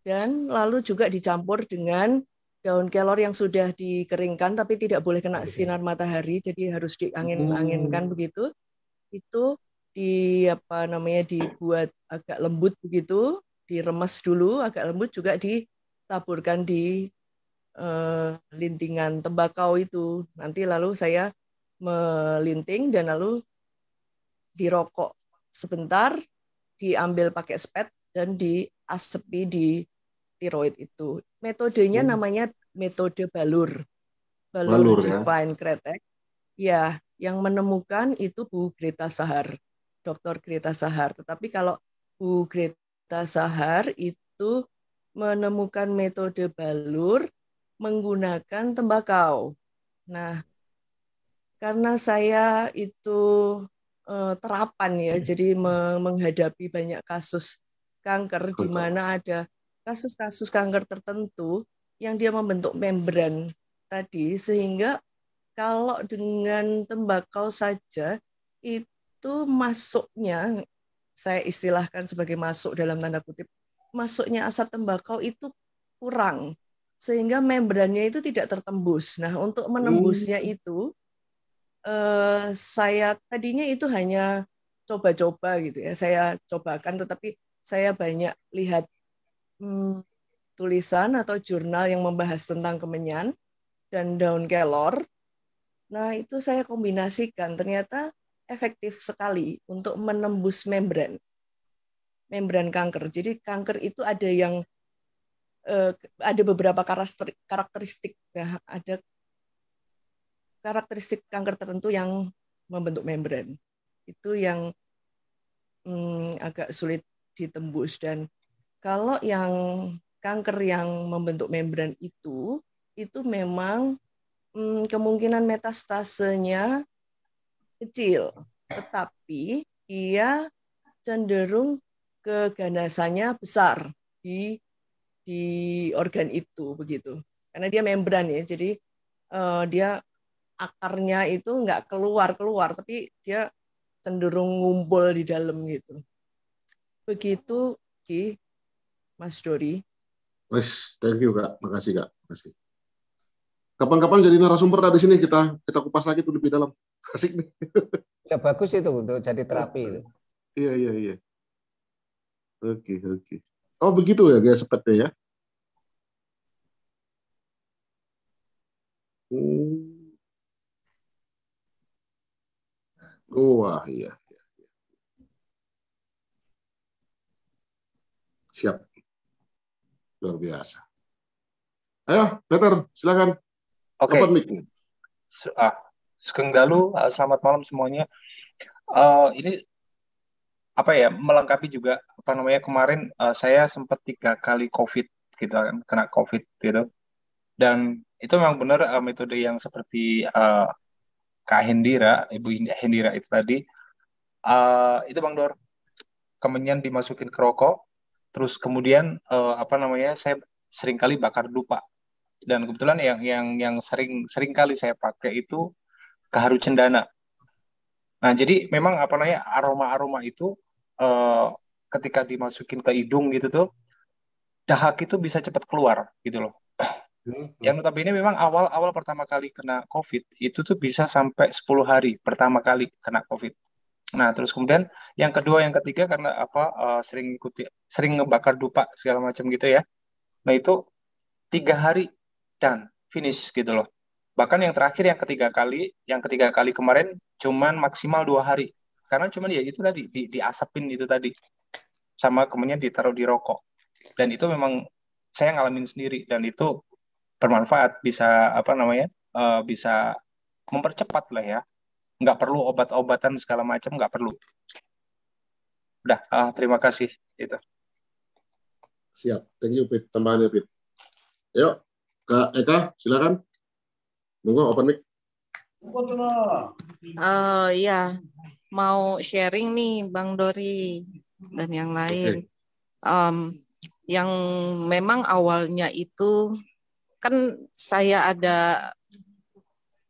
dan lalu juga dicampur dengan daun kelor yang sudah dikeringkan tapi tidak boleh kena sinar matahari, jadi harus diangin-anginkan begitu. Itu dibuat agak lembut begitu, diremes dulu agak lembut, juga ditaburkan di lintingan tembakau itu. Nanti lalu saya melinting dan lalu dirokok sebentar, diambil pakai spet dan diasepi di tiroid itu. Metodenya namanya metode Balur Balur ya. Divine Kretek. Ya, yang menemukan itu Bu Greta Sahar, Dr. Greta Sahar. Tetapi kalau Bu Greta Sahar itu menemukan metode Balur menggunakan tembakau. Nah, karena saya itu terapan ya, jadi menghadapi banyak kasus kanker di mana ada kasus-kasus kanker tertentu yang dia membentuk membran tadi, sehingga kalau dengan tembakau saja itu masuknya, saya istilahkan sebagai masuk dalam tanda kutip, masuknya asap tembakau itu kurang, sehingga membrannya itu tidak tertembus. Nah, untuk menembusnya itu saya tadinya itu hanya coba-coba gitu ya, saya cobakan, tetapi saya banyak lihat tulisan atau jurnal yang membahas tentang kemenyan dan daun kelor. Nah, itu saya kombinasikan, ternyata efektif sekali untuk menembus membran kanker. Jadi kanker itu ada beberapa karakteristik ya, ada karakteristik kanker tertentu yang membentuk membran. Itu yang agak sulit ditembus. Dan kalau yang kanker yang membentuk membran itu memang kemungkinan metastasenya kecil, tetapi ia cenderung keganasannya besar di organ itu begitu. Karena dia membran ya, jadi dia akarnya itu nggak keluar, tapi dia cenderung ngumpul di dalam gitu. Begitu, Ki, Mas Dori. Wes, thank you Kak, makasih Kak, makasih. Kapan-kapan jadi narasumber di sini kita kupas lagi tuh lebih dalam. Asik nih. Ya bagus itu untuk jadi terapi. Iya. Oke. Oh begitu ya guys, sepetnya ya. Wah, iya. Siap. Luar biasa. Ayo, Peter, silakan. Oke. Sugeng Dalu, selamat malam semuanya. Ini melengkapi juga kemarin saya sempat 3 kali COVID gitu kan, kena COVID gitu. Dan itu memang benar metode yang seperti Kak Hendira, Ibu Hendira itu tadi, itu Bang Dor, kemenyan dimasukin ke rokok, terus kemudian saya sering kali bakar dupa. Dan kebetulan yang sering kali saya pakai itu gaharu cendana. Nah, jadi memang aroma itu ketika dimasukin ke hidung gitu tuh, dahak itu bisa cepat keluar gitu loh. Yang notabene memang awal pertama kali kena COVID itu tuh bisa sampai 10 hari pertama kali kena COVID. Nah, terus kemudian yang kedua, yang ketiga karena sering ngebakar dupa segala macam gitu ya. Nah, itu 3 hari dan finish gitu loh. Bahkan yang terakhir yang ketiga kali kemarin cuman maksimal 2 hari. karena cuman ya itu tadi diasapin itu tadi, sama kemudian ditaruh di rokok, dan itu memang saya ngalamin sendiri, dan itu bermanfaat, bisa apa namanya, bisa mempercepat lah ya, nggak perlu obat-obatan segala macam, nggak perlu. Udah, terima kasih itu. Siap, thank you Pit, tambahannya Pit. Yuk, Kak Eka, silakan. Monggo open mic. Ya, mau sharing nih Bang Dori dan yang lain. Yang memang awalnya itu kan saya ada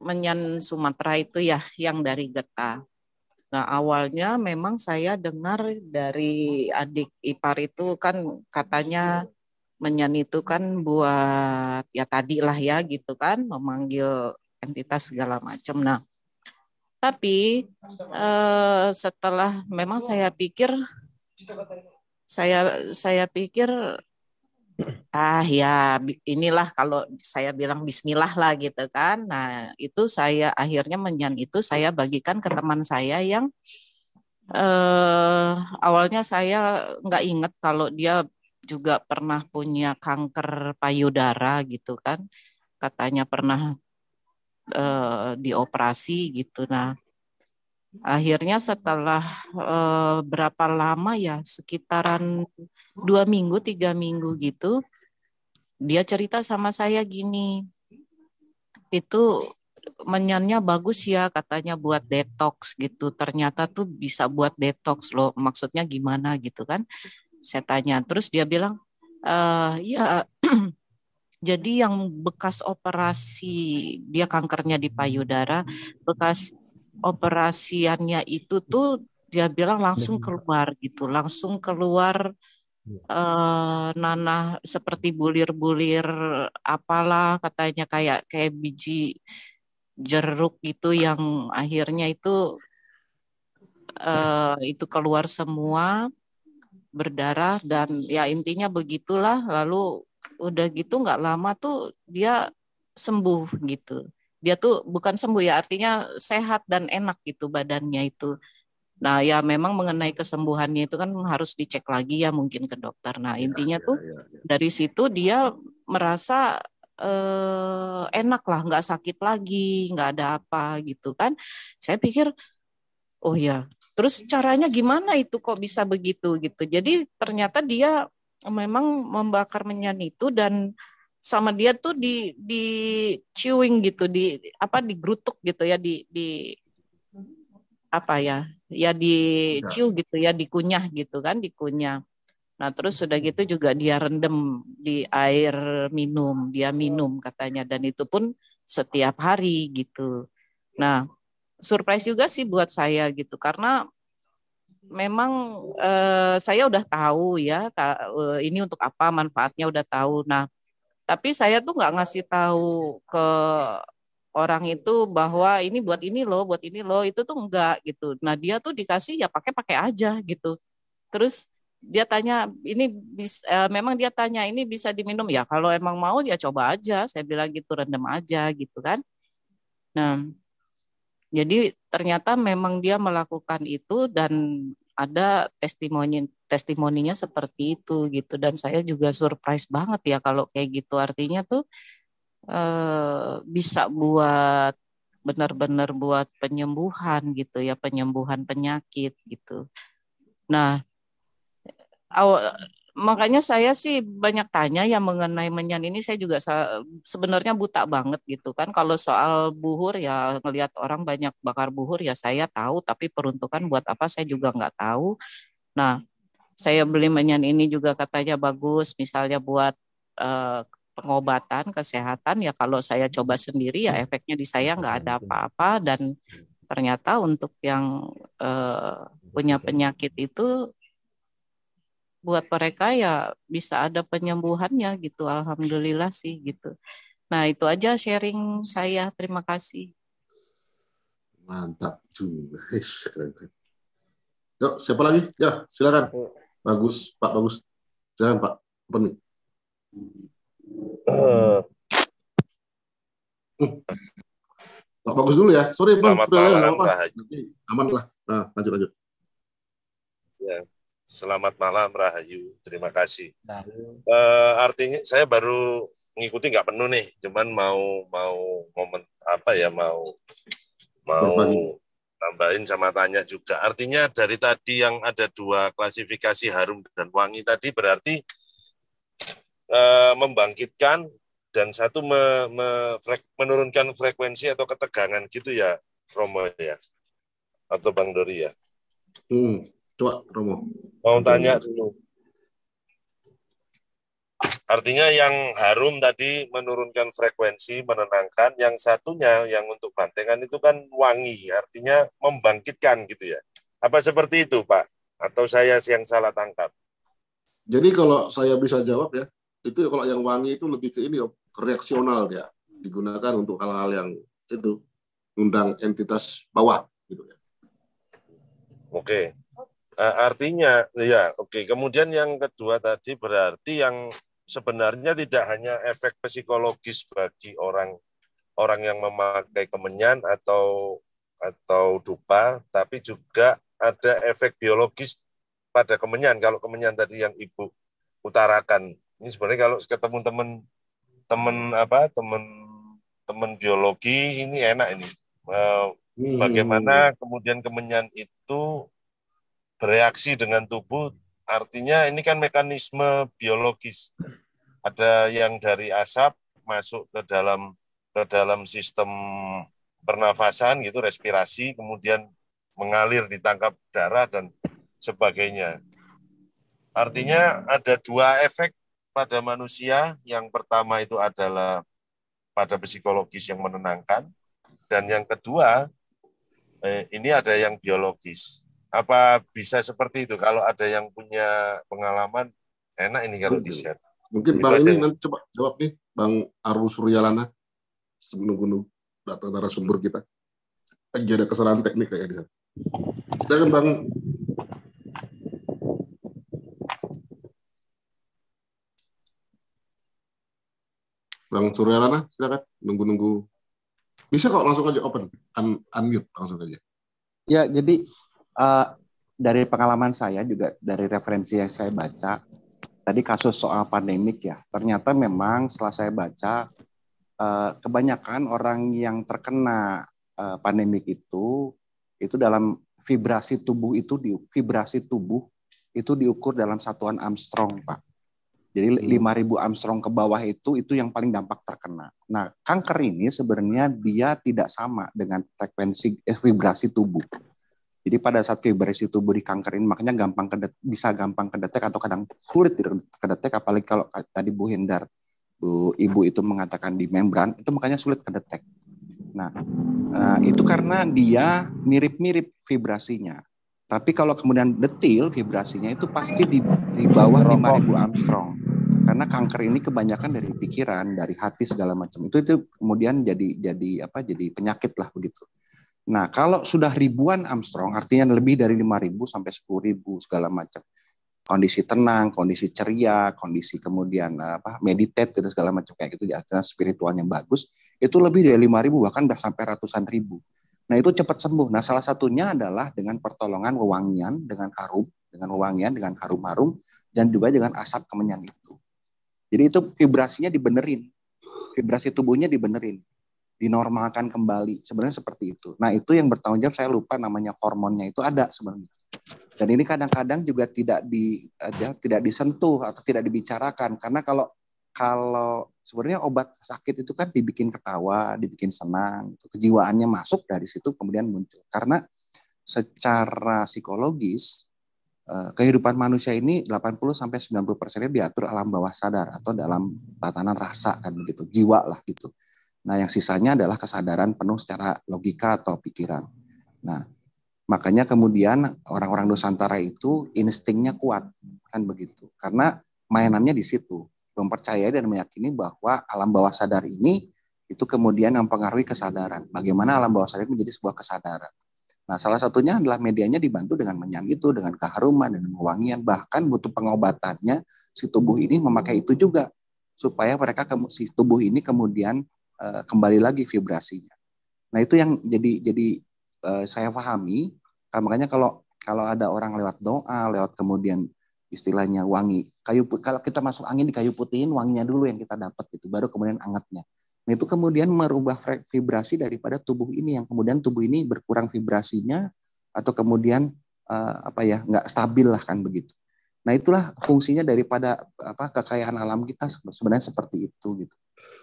menyan Sumatera itu ya, yang dari Geta. Nah, awalnya memang saya dengar dari adik ipar itu kan katanya menyan itu kan buat ya tadi lah ya gitu kan, memanggil entitas segala macam. Nah, tapi setelah memang saya pikir ya inilah kalau saya bilang bismillah lah gitu kan. Nah, itu saya akhirnya menyan itu saya bagikan ke teman saya yang awalnya saya nggak inget kalau dia juga pernah punya kanker payudara gitu kan. Katanya pernah dioperasi gitu. Nah, akhirnya setelah berapa lama ya, sekitaran 2 minggu, 3 minggu gitu, dia cerita sama saya gini, itu menyannya bagus ya katanya buat detox gitu. Ternyata tuh bisa buat detox loh. Maksudnya gimana gitu kan? Saya tanya. Terus dia bilang, ya jadi yang bekas operasi, dia kankernya di payudara, bekas operasiannya itu tuh dia bilang langsung keluar gitu, langsung keluar nanah seperti bulir-bulir apalah katanya kayak biji jeruk gitu yang akhirnya itu keluar semua berdarah dan ya intinya begitulah. Lalu udah gitu nggak lama tuh dia sembuh gitu. Dia tuh bukan sembuh ya, artinya sehat dan enak gitu badannya itu. Nah ya memang mengenai kesembuhannya itu kan harus dicek lagi ya mungkin ke dokter. Nah intinya tuh dari situ dia merasa enak lah, nggak sakit lagi, nggak ada apa gitu kan. Saya pikir oh ya, terus caranya gimana itu kok bisa begitu gitu. Jadi ternyata dia memang membakar menyan itu dan sama dia tuh di chewing gitu, di apa digerutuk gitu ya, di apa ya, ya di chew gitu ya, dikunyah gitu kan, dikunyah. Nah terus sudah gitu juga dia rendam di air minum, dia minum katanya dan itu pun setiap hari gitu. Nah surprise juga sih buat saya gitu karena memang saya udah tahu ya ini untuk apa manfaatnya udah tahu. Nah, tapi saya tuh nggak ngasih tahu ke orang itu bahwa ini buat ini loh, itu tuh enggak gitu. Nah, dia tuh dikasih ya pakai-pakai aja gitu. Terus dia tanya memang dia tanya ini bisa diminum ya kalau emang mau ya coba aja. Saya bilang gitu rendam aja gitu kan. Nah, jadi ternyata memang dia melakukan itu dan ada testimoninya seperti itu gitu dan saya juga surprise banget ya kalau kayak gitu artinya tuh bisa buat benar-benar buat penyembuhan gitu ya penyembuhan penyakit gitu. Nah makanya saya sih banyak tanya ya mengenai menyan ini saya juga sebenarnya buta banget gitu kan kalau soal buhur ya ngelihat orang banyak bakar buhur ya saya tahu tapi peruntukan buat apa saya juga nggak tahu. Nah saya beli menyan ini juga katanya bagus misalnya buat pengobatan kesehatan ya kalau saya coba sendiri ya efeknya di saya nggak ada apa-apa dan ternyata untuk yang punya penyakit itu buat mereka ya bisa ada penyembuhannya gitu. Alhamdulillah sih gitu. Nah itu aja sharing saya. Terima kasih. Mantap juga. Yuk, siapa lagi? Ya, silakan. Bagus, Pak Bagus. Silakan Pak. Open mic. Pak Bagus dulu ya. Sorry Bang. Selamat malam, aman lah. Nah, lanjut. Ya, selamat malam Rahayu, terima kasih. Nah, Artinya saya baru ngikuti nggak penuh nih, cuman mau momen apa ya mau Berbagi. tambahin sama tanya juga. Artinya dari tadi yang ada 2 klasifikasi harum dan wangi tadi berarti membangkitkan dan satu menurunkan frekuensi atau ketegangan gitu ya, Romo ya, atau Bang Dori ya. Coba Romo. Mau tanya dulu. Artinya yang harum tadi menurunkan frekuensi, menenangkan. Yang satunya yang untuk bantengan itu kan wangi, artinya membangkitkan gitu ya. Apa seperti itu Pak? Atau saya yang salah tangkap? Jadi kalau saya bisa jawab ya, itu kalau yang wangi itu lebih ke ini, ke reaksional ya. Digunakan untuk hal-hal yang itu, undang entitas bawah gitu ya. Oke. Artinya ya oke. Kemudian yang kedua tadi berarti yang sebenarnya tidak hanya efek psikologis bagi orang yang memakai kemenyan atau dupa, tapi juga ada efek biologis pada kemenyan. Kalau kemenyan tadi yang Ibu utarakan, ini sebenarnya kalau ketemu teman biologi ini enak ini. Bagaimana kemudian kemenyan itu bereaksi dengan tubuh, artinya ini kan mekanisme biologis. Ada yang dari asap masuk ke dalam sistem pernafasan gitu, respirasi, kemudian mengalir ditangkap darah dan sebagainya. Artinya ada 2 efek pada manusia. Yang pertama itu adalah pada psikologis yang menenangkan, dan yang kedua ini ada yang biologis. Apa bisa seperti itu? Kalau ada yang punya pengalaman, enak ini kalau di-share. Mungkin Bang ini nanti coba jawab nih, Bang Arul Suryalana, menunggu data narasumber kita. Ada kesalahan teknik kayak di sana. Silakan Bang. Bang Suryalana, silakan. Nunggu. Bisa kok langsung aja open, unmute langsung aja. Ya, jadi dari pengalaman saya juga dari referensi yang saya baca, tadi kasus soal pandemik ya, ternyata memang setelah saya baca, kebanyakan orang yang terkena pandemik itu dalam vibrasi tubuh itu diukur dalam satuan Armstrong, Pak. Jadi 5.000 Armstrong ke bawah itu yang paling dampak terkena. Nah, kanker ini sebenarnya dia tidak sama dengan frekuensi vibrasi tubuh. Jadi pada saat vibrasi tubuh dikankerin, makanya bisa gampang kedetek atau kadang sulit kedetek, apalagi kalau tadi Bu Ibu itu mengatakan di membran, itu makanya sulit kedetek. Nah, itu karena dia mirip-mirip vibrasinya. Tapi kalau kemudian detil vibrasinya itu pasti di bawah 5.000 Armstrong. Karena kanker ini kebanyakan dari pikiran, dari hati segala macam. Itu kemudian jadi penyakit lah begitu. Nah, kalau sudah ribuan Armstrong, artinya lebih dari 5.000 sampai 10.000 segala macam. Kondisi tenang, kondisi ceria, kondisi kemudian meditate gitu segala macam kayak gitu, artinya spiritualnya bagus, itu lebih dari 5.000 bahkan sampai ratusan ribu. Nah, itu cepat sembuh. Nah, salah satunya adalah dengan pertolongan wewangian, dengan harum-harum, dan juga dengan asap kemenyan itu. Jadi itu vibrasinya dibenerin, vibrasi tubuhnya dibenerin, dinormalkan kembali, sebenarnya seperti itu. Nah, itu yang bertanggung jawab, saya lupa namanya, hormonnya itu ada sebenarnya. Dan ini kadang-kadang juga tidak disentuh atau tidak dibicarakan, karena kalau sebenarnya obat sakit itu kan dibikin ketawa, dibikin senang, kejiwaannya masuk dari situ kemudian muncul. Karena secara psikologis kehidupan manusia ini 80-90% diatur alam bawah sadar atau dalam tatanan rasa kan begitu, jiwa lah gitu. Nah, yang sisanya adalah kesadaran penuh secara logika atau pikiran. Nah, makanya kemudian orang-orang Nusantara itu instingnya kuat kan begitu. Karena mainannya di situ, mempercayai dan meyakini bahwa alam bawah sadar ini itu kemudian mempengaruhi kesadaran. Bagaimana alam bawah sadar menjadi sebuah kesadaran. Nah, salah satunya adalah medianya dibantu dengan menyan itu, dengan keharuman, dengan wewangian, bahkan butuh pengobatannya si tubuh ini memakai itu juga supaya si tubuh ini kemudian kembali lagi vibrasinya. Nah, itu yang jadi saya pahami Makanya kalau ada orang lewat doa, lewat kemudian istilahnya wangi kalau kita masuk angin di kayu putihin, wanginya dulu yang kita dapat gitu, baru kemudian angetnya. Nah, itu kemudian merubah vibrasi daripada tubuh ini, yang kemudian tubuh ini berkurang vibrasinya atau kemudian nggak stabil lah kan begitu. Nah, itulah fungsinya daripada kekayaan alam kita sebenarnya seperti itu gitu.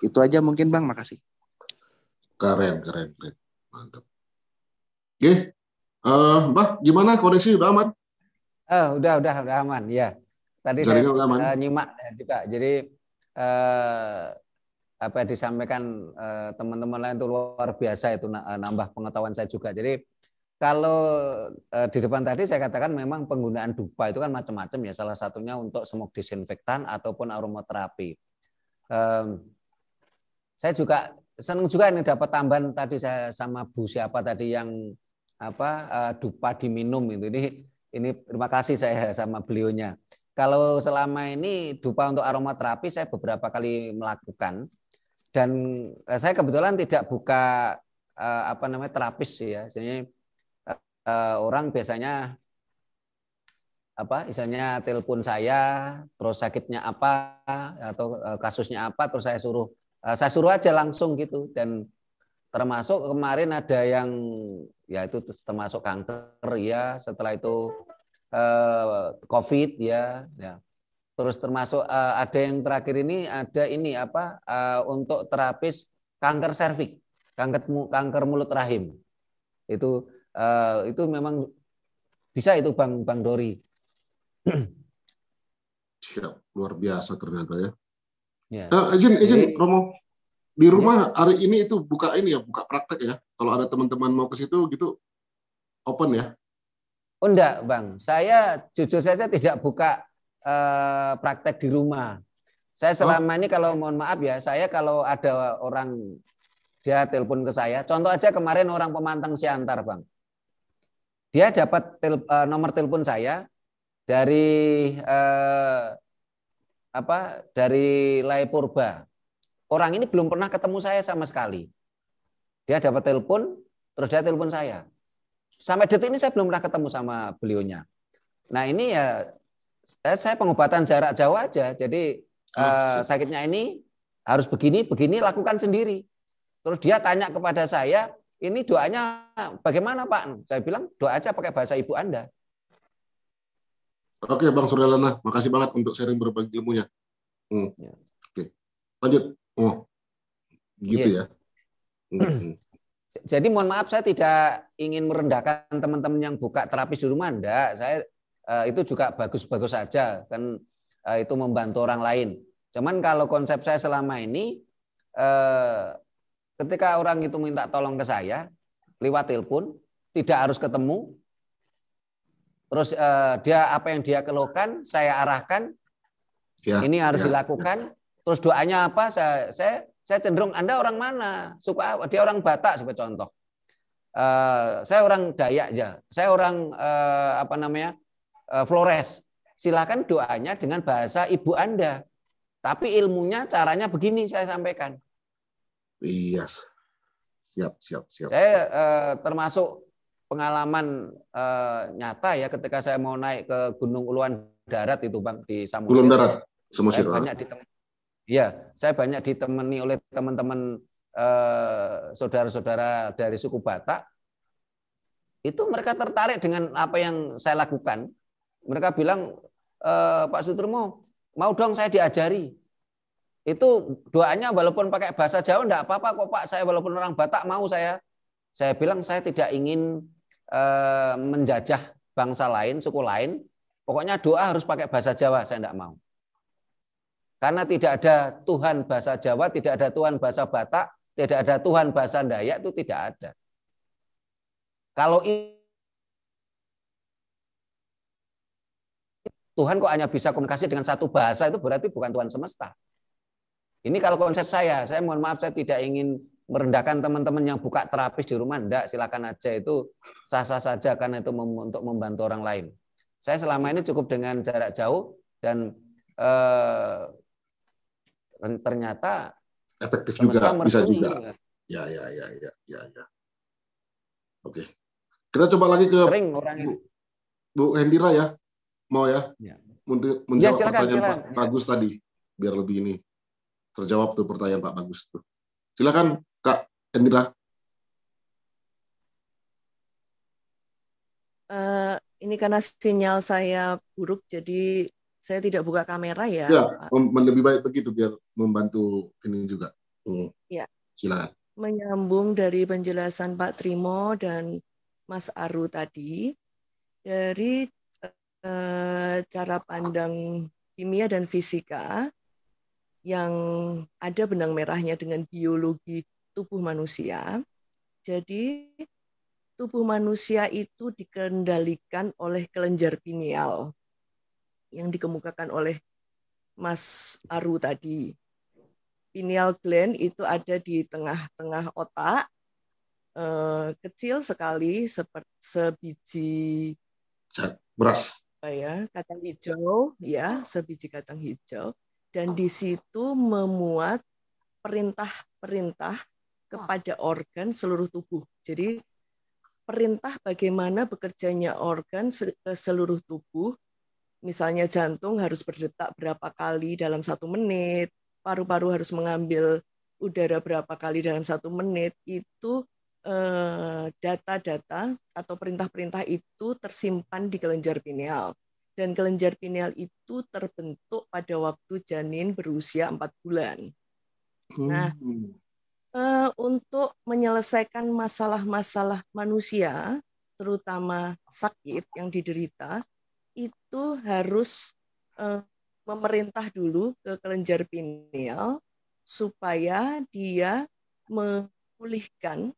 Itu aja mungkin Bang, makasih. Keren. Mantap. Oke. Mbak, gimana koneksi udah aman? Udah aman ya. Tadi Jaringan saya nyimak juga. Jadi apa yang disampaikan teman-teman lain itu luar biasa, itu nambah pengetahuan saya juga. Jadi kalau di depan tadi saya katakan memang penggunaan dupa itu kan macam-macam ya. Salah satunya untuk smoke disinfektan ataupun aromaterapi. Saya juga senang juga ini dapat tambahan tadi saya sama Bu siapa tadi yang dupa diminum itu. Ini terima kasih saya sama beliaunya. Kalau selama ini dupa untuk aromaterapi saya beberapa kali melakukan, dan saya kebetulan tidak buka terapis ya. Jadi orang biasanya misalnya telepon saya terus sakitnya apa atau kasusnya apa, terus saya suruh aja langsung gitu. Dan termasuk kemarin ada yang ya itu termasuk kanker ya, setelah itu COVID ya. Terus termasuk ada yang terakhir ini ada untuk terapis kanker serviks, kanker mulut rahim. Itu memang bisa itu Bang Dori. Siap, luar biasa ternyata ya. Ya. Izin Romo. Di rumah hari ini itu buka praktek ya. Kalau ada teman-teman mau ke situ gitu, open ya? Oh enggak Bang, saya jujur saja tidak buka praktek di rumah. Saya selama ini kalau mohon maaf ya, saya kalau ada orang dia telepon ke saya, contoh aja kemarin orang Pemantang Siantar Bang. Dia dapat nomor telepon saya dari dari Lai Purba. Orang ini belum pernah ketemu saya sama sekali. Dia dapat telepon, terus dia telepon saya. Sampai detik ini saya belum pernah ketemu sama beliaunya. Nah ini ya saya pengobatan jarak jauh aja. Jadi sakitnya ini harus begini, lakukan sendiri. Terus dia tanya kepada saya, ini doanya bagaimana Pak? Saya bilang doa aja pakai bahasa ibu Anda. Oke Bang Suryalana, makasih banget untuk sharing berbagi ilmunya. Oke. Lanjut. Gitu ya. Jadi mohon maaf saya tidak ingin merendahkan teman-teman yang buka terapis di rumah, enggak. Saya itu juga bagus-bagus saja kan, itu membantu orang lain. Cuman kalau konsep saya selama ini ketika orang itu minta tolong ke saya lewat telepon, tidak harus ketemu. Terus dia apa yang dia keluhkan saya arahkan. Ini harus dilakukan. Terus doanya apa? Saya cenderung Anda orang mana? Suka dia orang Batak sebagai contoh. Saya orang Dayak aja. Saya orang Flores. Silakan doanya dengan bahasa ibu Anda. Tapi ilmunya caranya begini saya sampaikan. Iya. Siap. Saya termasuk pengalaman nyata ya ketika saya mau naik ke Gunung Uluan Darat itu Bang di Samosir. Uluan Darat. Samosir. Saya banyak ditemani oleh teman-teman saudara-saudara dari suku Batak. Itu mereka tertarik dengan apa yang saya lakukan. Mereka bilang, Pak Sutrimo, mau dong saya diajari. Itu doanya walaupun pakai bahasa Jawa enggak apa-apa kok Pak. Saya walaupun orang Batak mau saya. Saya bilang saya tidak ingin menjajah bangsa lain, suku lain. Pokoknya doa harus pakai bahasa Jawa, saya enggak mau. Karena tidak ada Tuhan bahasa Jawa, tidak ada Tuhan bahasa Batak, tidak ada Tuhan bahasa Dayak, itu tidak ada. Kalau Tuhan kok hanya bisa komunikasi dengan satu bahasa, itu berarti bukan Tuhan semesta. Ini kalau konsep saya mohon maaf saya tidak ingin merendahkan teman-teman yang buka terapis di rumah, enggak, silakan aja, itu sah-sah saja karena itu untuk membantu orang lain. Saya selama ini cukup dengan jarak jauh dan ternyata efektif juga, bisa juga. Ya. Oke. Kita coba lagi ke Sering orangnya. Bu Hendira ya, mau ya, Ya. menjawab silakan, pertanyaan silakan. Pak Bagus tadi, biar lebih ini terjawab tuh pertanyaan Pak Bagus tuh. Silakan Kak Hendira. Ini karena sinyal saya buruk, jadi saya tidak buka kamera ya. Ya, Pak. lebih baik begitu biar membantu ini juga. Ya. Silakan. Menyambung dari penjelasan Pak Trimo dan Mas Aru tadi, dari cara pandang kimia dan fisika yang ada benang merahnya dengan biologi tubuh manusia. Jadi tubuh manusia itu dikendalikan oleh kelenjar pineal yang dikemukakan oleh Mas Aru tadi. Pineal gland itu ada di tengah-tengah otak, kecil sekali seperti sebiji beras. Kacang hijau, ya, sebiji kacang hijau, dan di situ memuat perintah-perintah kepada organ seluruh tubuh. Jadi perintah bagaimana bekerjanya organ ke seluruh tubuh, misalnya jantung harus berdetak berapa kali dalam 1 menit, paru-paru harus mengambil udara berapa kali dalam 1 menit, itu data-data atau perintah-perintah itu tersimpan di kelenjar pineal. Dan kelenjar pineal itu terbentuk pada waktu janin berusia 4 bulan. Nah, untuk menyelesaikan masalah-masalah manusia, terutama sakit yang diderita, itu harus memerintah dulu ke kelenjar pineal supaya dia memulihkan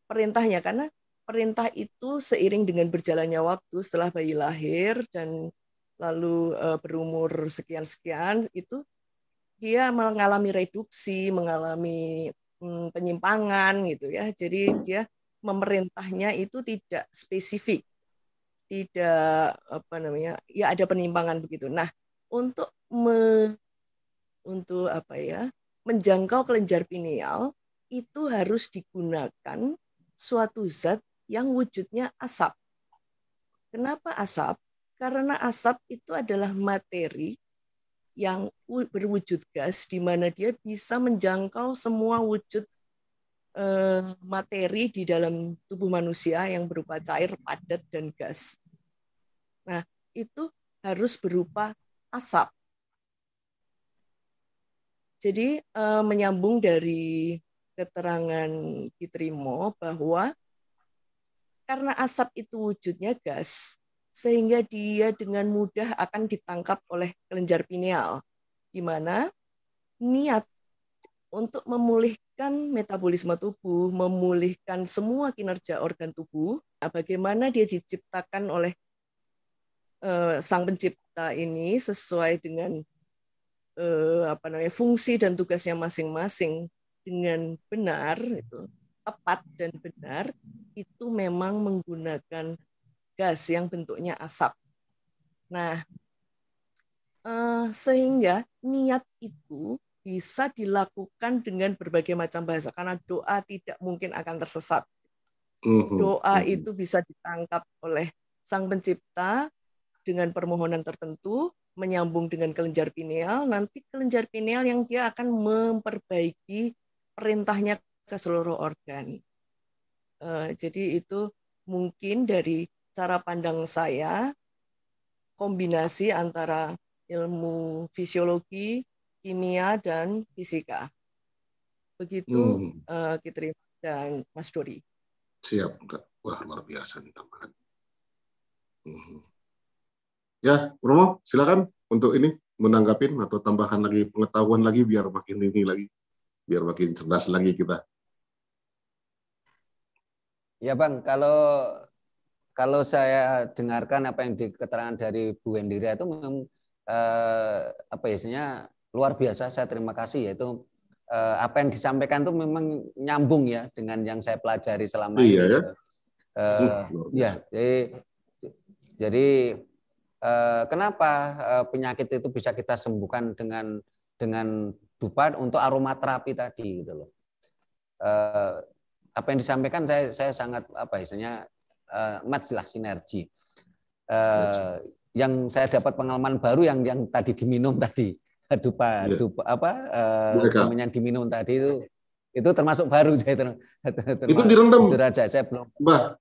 perintahnya, karena perintah itu seiring dengan berjalannya waktu setelah bayi lahir dan lalu berumur sekian-sekian, itu dia mengalami reduksi, mengalami penyimpangan gitu ya. Jadi dia memerintahnya itu tidak spesifik, tidak ya ada penyimpangan begitu. Nah, untuk menjangkau kelenjar pineal itu harus digunakan suatu zat yang wujudnya asap. Kenapa asap? Karena asap itu adalah materi yang berwujud gas, di mana dia bisa menjangkau semua wujud materi di dalam tubuh manusia yang berupa cair, padat, dan gas. Nah, itu harus berupa asap. Jadi menyambung dari keterangan Kitrimo bahwa karena asap itu wujudnya gas, sehingga dia dengan mudah akan ditangkap oleh kelenjar pineal, di mana niat untuk memulihkan metabolisme tubuh, memulihkan semua kinerja organ tubuh, bagaimana dia diciptakan oleh Sang Pencipta ini sesuai dengan fungsi dan tugasnya masing-masing dengan benar, itu tepat dan benar, itu memang menggunakan gas yang bentuknya asap. Nah, sehingga niat itu bisa dilakukan dengan berbagai macam bahasa, karena doa tidak mungkin akan tersesat. Doa itu bisa ditangkap oleh Sang Pencipta dengan permohonan tertentu, menyambung dengan kelenjar pineal, nanti kelenjar pineal yang dia akan memperbaiki perintahnya ke seluruh organ. Jadi itu mungkin dari cara pandang saya, kombinasi antara ilmu fisiologi, kimia, dan fisika. Begitu Kitri dan Mas Dori. Siap, Kak. Wah, luar biasa nih tambahan. Ya, Romo, silakan untuk ini menanggapin atau tambahkan lagi pengetahuan lagi biar makin ini lagi, biar makin cerdas lagi kita. Ya Bang, kalau saya dengarkan apa yang diketerangan dari Bu Hendira itu memang luar biasa. Saya terima kasih, yaitu apa yang disampaikan itu memang nyambung ya dengan yang saya pelajari selama ini. Ya, jadi kenapa penyakit itu bisa kita sembuhkan dengan dupa untuk aromaterapi tadi gitu loh. Apa yang disampaikan saya sangat match lah, sinergi. Yang saya dapat pengalaman baru yang tadi diminum tadi, kemenyan diminum tadi itu termasuk baru saya itu direndam. Jujur aja saya belum. Mbah,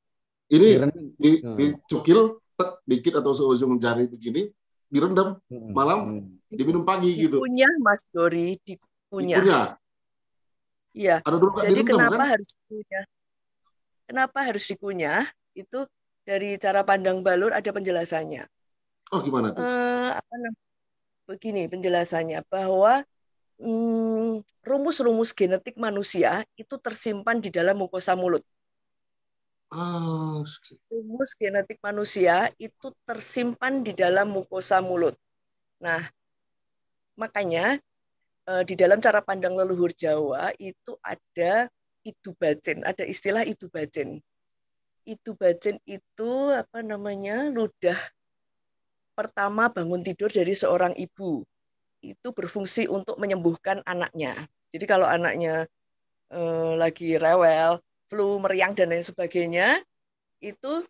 ini dicukil dikit atau seujung jari begini, direndam malam, diminum pagi gitu. Dikunyah, Mas Dori, dikunyah. Iya. Jadi kenapa kan? Harus dikunyah? Kenapa harus dikunyah? Itu dari cara pandang Balur ada penjelasannya. Oh, gimana tuh? Begini penjelasannya, bahwa rumus-rumus genetik manusia itu tersimpan di dalam mukosa mulut. Rumus genetik manusia itu tersimpan di dalam mukosa mulut. Nah, makanya di dalam cara pandang leluhur Jawa itu ada idubacin, ada istilah idubacin. Idubacin itu ludah pertama bangun tidur dari seorang ibu. Itu berfungsi untuk menyembuhkan anaknya. Jadi kalau anaknya lagi rewel, flu, meriang, dan lain sebagainya, itu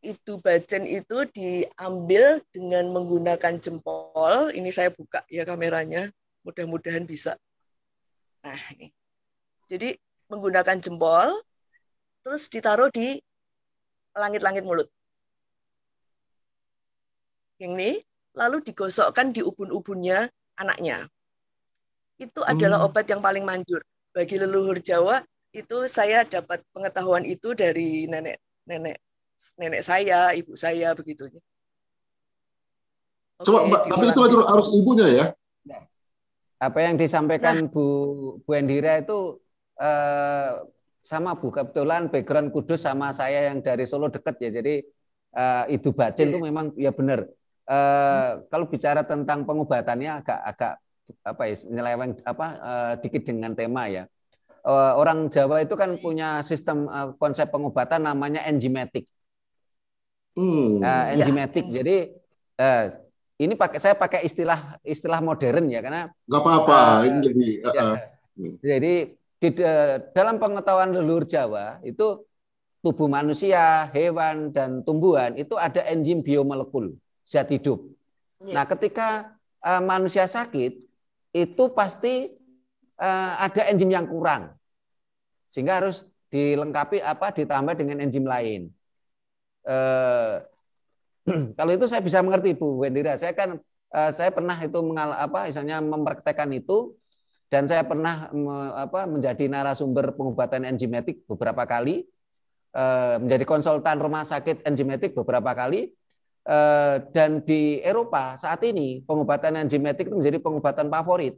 idubacin itu diambil dengan menggunakan jempol. Ini saya buka ya kameranya, mudah-mudahan bisa. Nah, ini. Jadi menggunakan jempol, terus ditaruh di langit-langit mulut. Ini lalu digosokkan di ubun-ubunnya anaknya. Itu adalah obat yang paling manjur. Bagi leluhur Jawa, itu saya dapat pengetahuan itu dari nenek saya, ibu saya, begitu. Coba, tapi itu harus ibunya ya? Apa yang disampaikan Bu Endira itu sama Bu, kebetulan background Kudus sama saya yang dari Solo dekat ya, jadi idubacin itu memang ya benar. Kalau bicara tentang pengobatannya agak nyeleweng dikit dengan tema ya. Orang Jawa itu kan punya sistem konsep pengobatan namanya enzimatik. Enzimatik. Jadi ini saya pakai istilah modern ya, karena nggak apa-apa. Ini lebih. Jadi dalam pengetahuan leluhur Jawa itu tubuh manusia, hewan dan tumbuhan itu ada enzim biomolekul zat hidup. Nah, ketika manusia sakit, itu pasti ada enzim yang kurang, sehingga harus dilengkapi ditambah dengan enzim lain. Kalau itu saya bisa mengerti Bu Wendira. Saya pernah itu mempraktekkan itu, dan saya pernah menjadi narasumber pengobatan enzimatik beberapa kali, menjadi konsultan rumah sakit enzimatik beberapa kali. Dan di Eropa saat ini pengobatan enzimatik itu menjadi pengobatan favorit.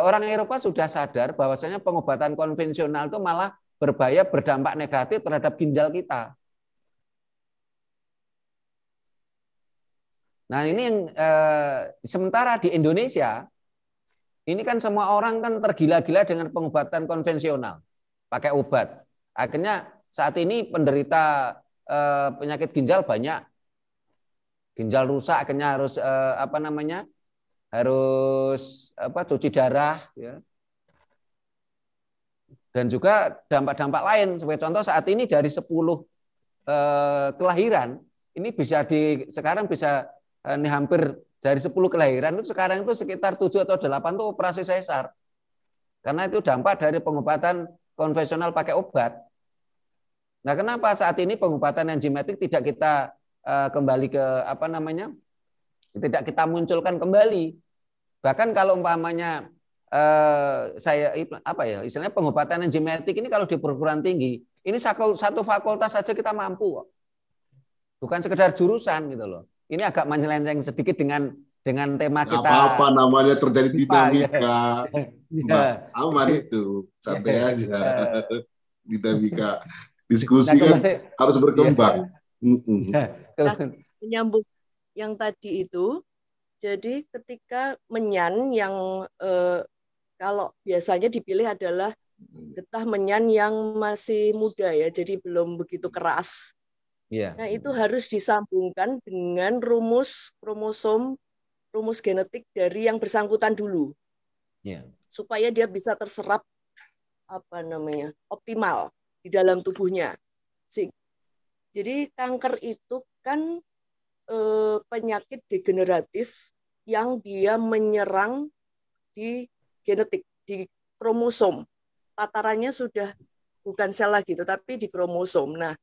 Orang Eropa sudah sadar bahwasanya pengobatan konvensional itu malah berbahaya, berdampak negatif terhadap ginjal kita. Nah, ini yang sementara di Indonesia ini kan semua orang kan tergila-gila dengan pengobatan konvensional, pakai obat. Akhirnya saat ini penderita penyakit ginjal banyak, ginjal rusak, akhirnya harus cuci darah, ya. Dan juga dampak-dampak lain. Sebagai contoh saat ini dari 10 kelahiran ini sekarang bisa hampir dari 10 kelahiran itu sekarang itu sekitar 7 atau 8 itu operasi sesar. Karena itu dampak dari pengobatan konvensional pakai obat. Nah, kenapa saat ini pengobatan enzimatik tidak kita kembali ke tidak kita munculkan kembali? Bahkan kalau umpamanya istilahnya pengobatan enzimatik ini kalau di perguruan tinggi, ini satu fakultas saja kita mampu kok. Bukan sekedar jurusan gitu loh. Ini agak menyelenceng sedikit dengan tema kita. Apa namanya terjadi dinamika. Ya. Aman itu, santai aja. Dinamika. Diskusi kan harus berkembang. Menyambung yang tadi itu, jadi ketika menyan yang kalau biasanya dipilih adalah getah menyan yang masih muda ya, jadi belum begitu keras. Nah, itu harus disambungkan dengan rumus genetik dari yang bersangkutan dulu, supaya dia bisa terserap optimal di dalam tubuhnya. Jadi kanker itu kan penyakit degeneratif yang dia menyerang di genetik, di kromosom. Tatarannya sudah bukan sel lagi, tetapi di kromosom. Nah,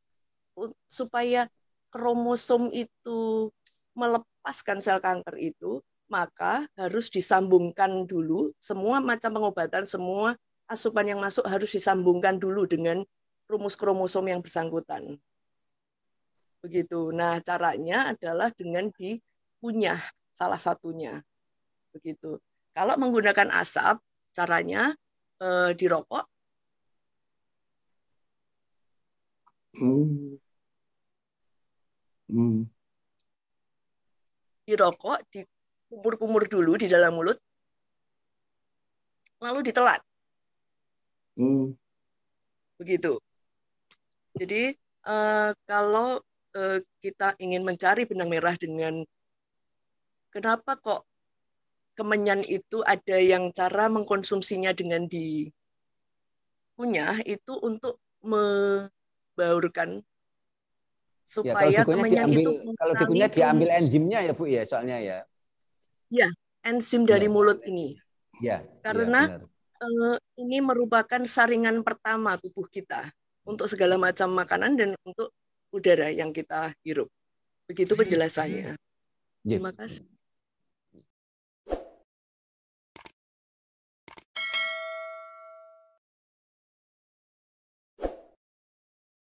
supaya kromosom itu melepaskan sel kanker itu, maka harus disambungkan dulu, semua macam pengobatan, semua asupan yang masuk harus disambungkan dulu dengan rumus kromosom yang bersangkutan. Begitu. Nah, caranya adalah dengan dikunyah salah satunya. Begitu. Kalau menggunakan asap, caranya dirokok. Dirokok, dikumur-kumur dulu di dalam mulut, lalu ditelan. Begitu. Jadi kalau kita ingin mencari benang merah dengan kenapa kok kemenyan itu ada yang cara mengkonsumsinya dengan dikunyah itu untuk membaurkan supaya kemenyan itu kalau dikunyah diambil enzimnya ya Bu ya, soalnya ya. Ya, enzim dari mulut ini. Ya. Karena ini merupakan saringan pertama tubuh kita untuk segala macam makanan dan untuk udara yang kita hirup. Begitu penjelasannya. Terima kasih.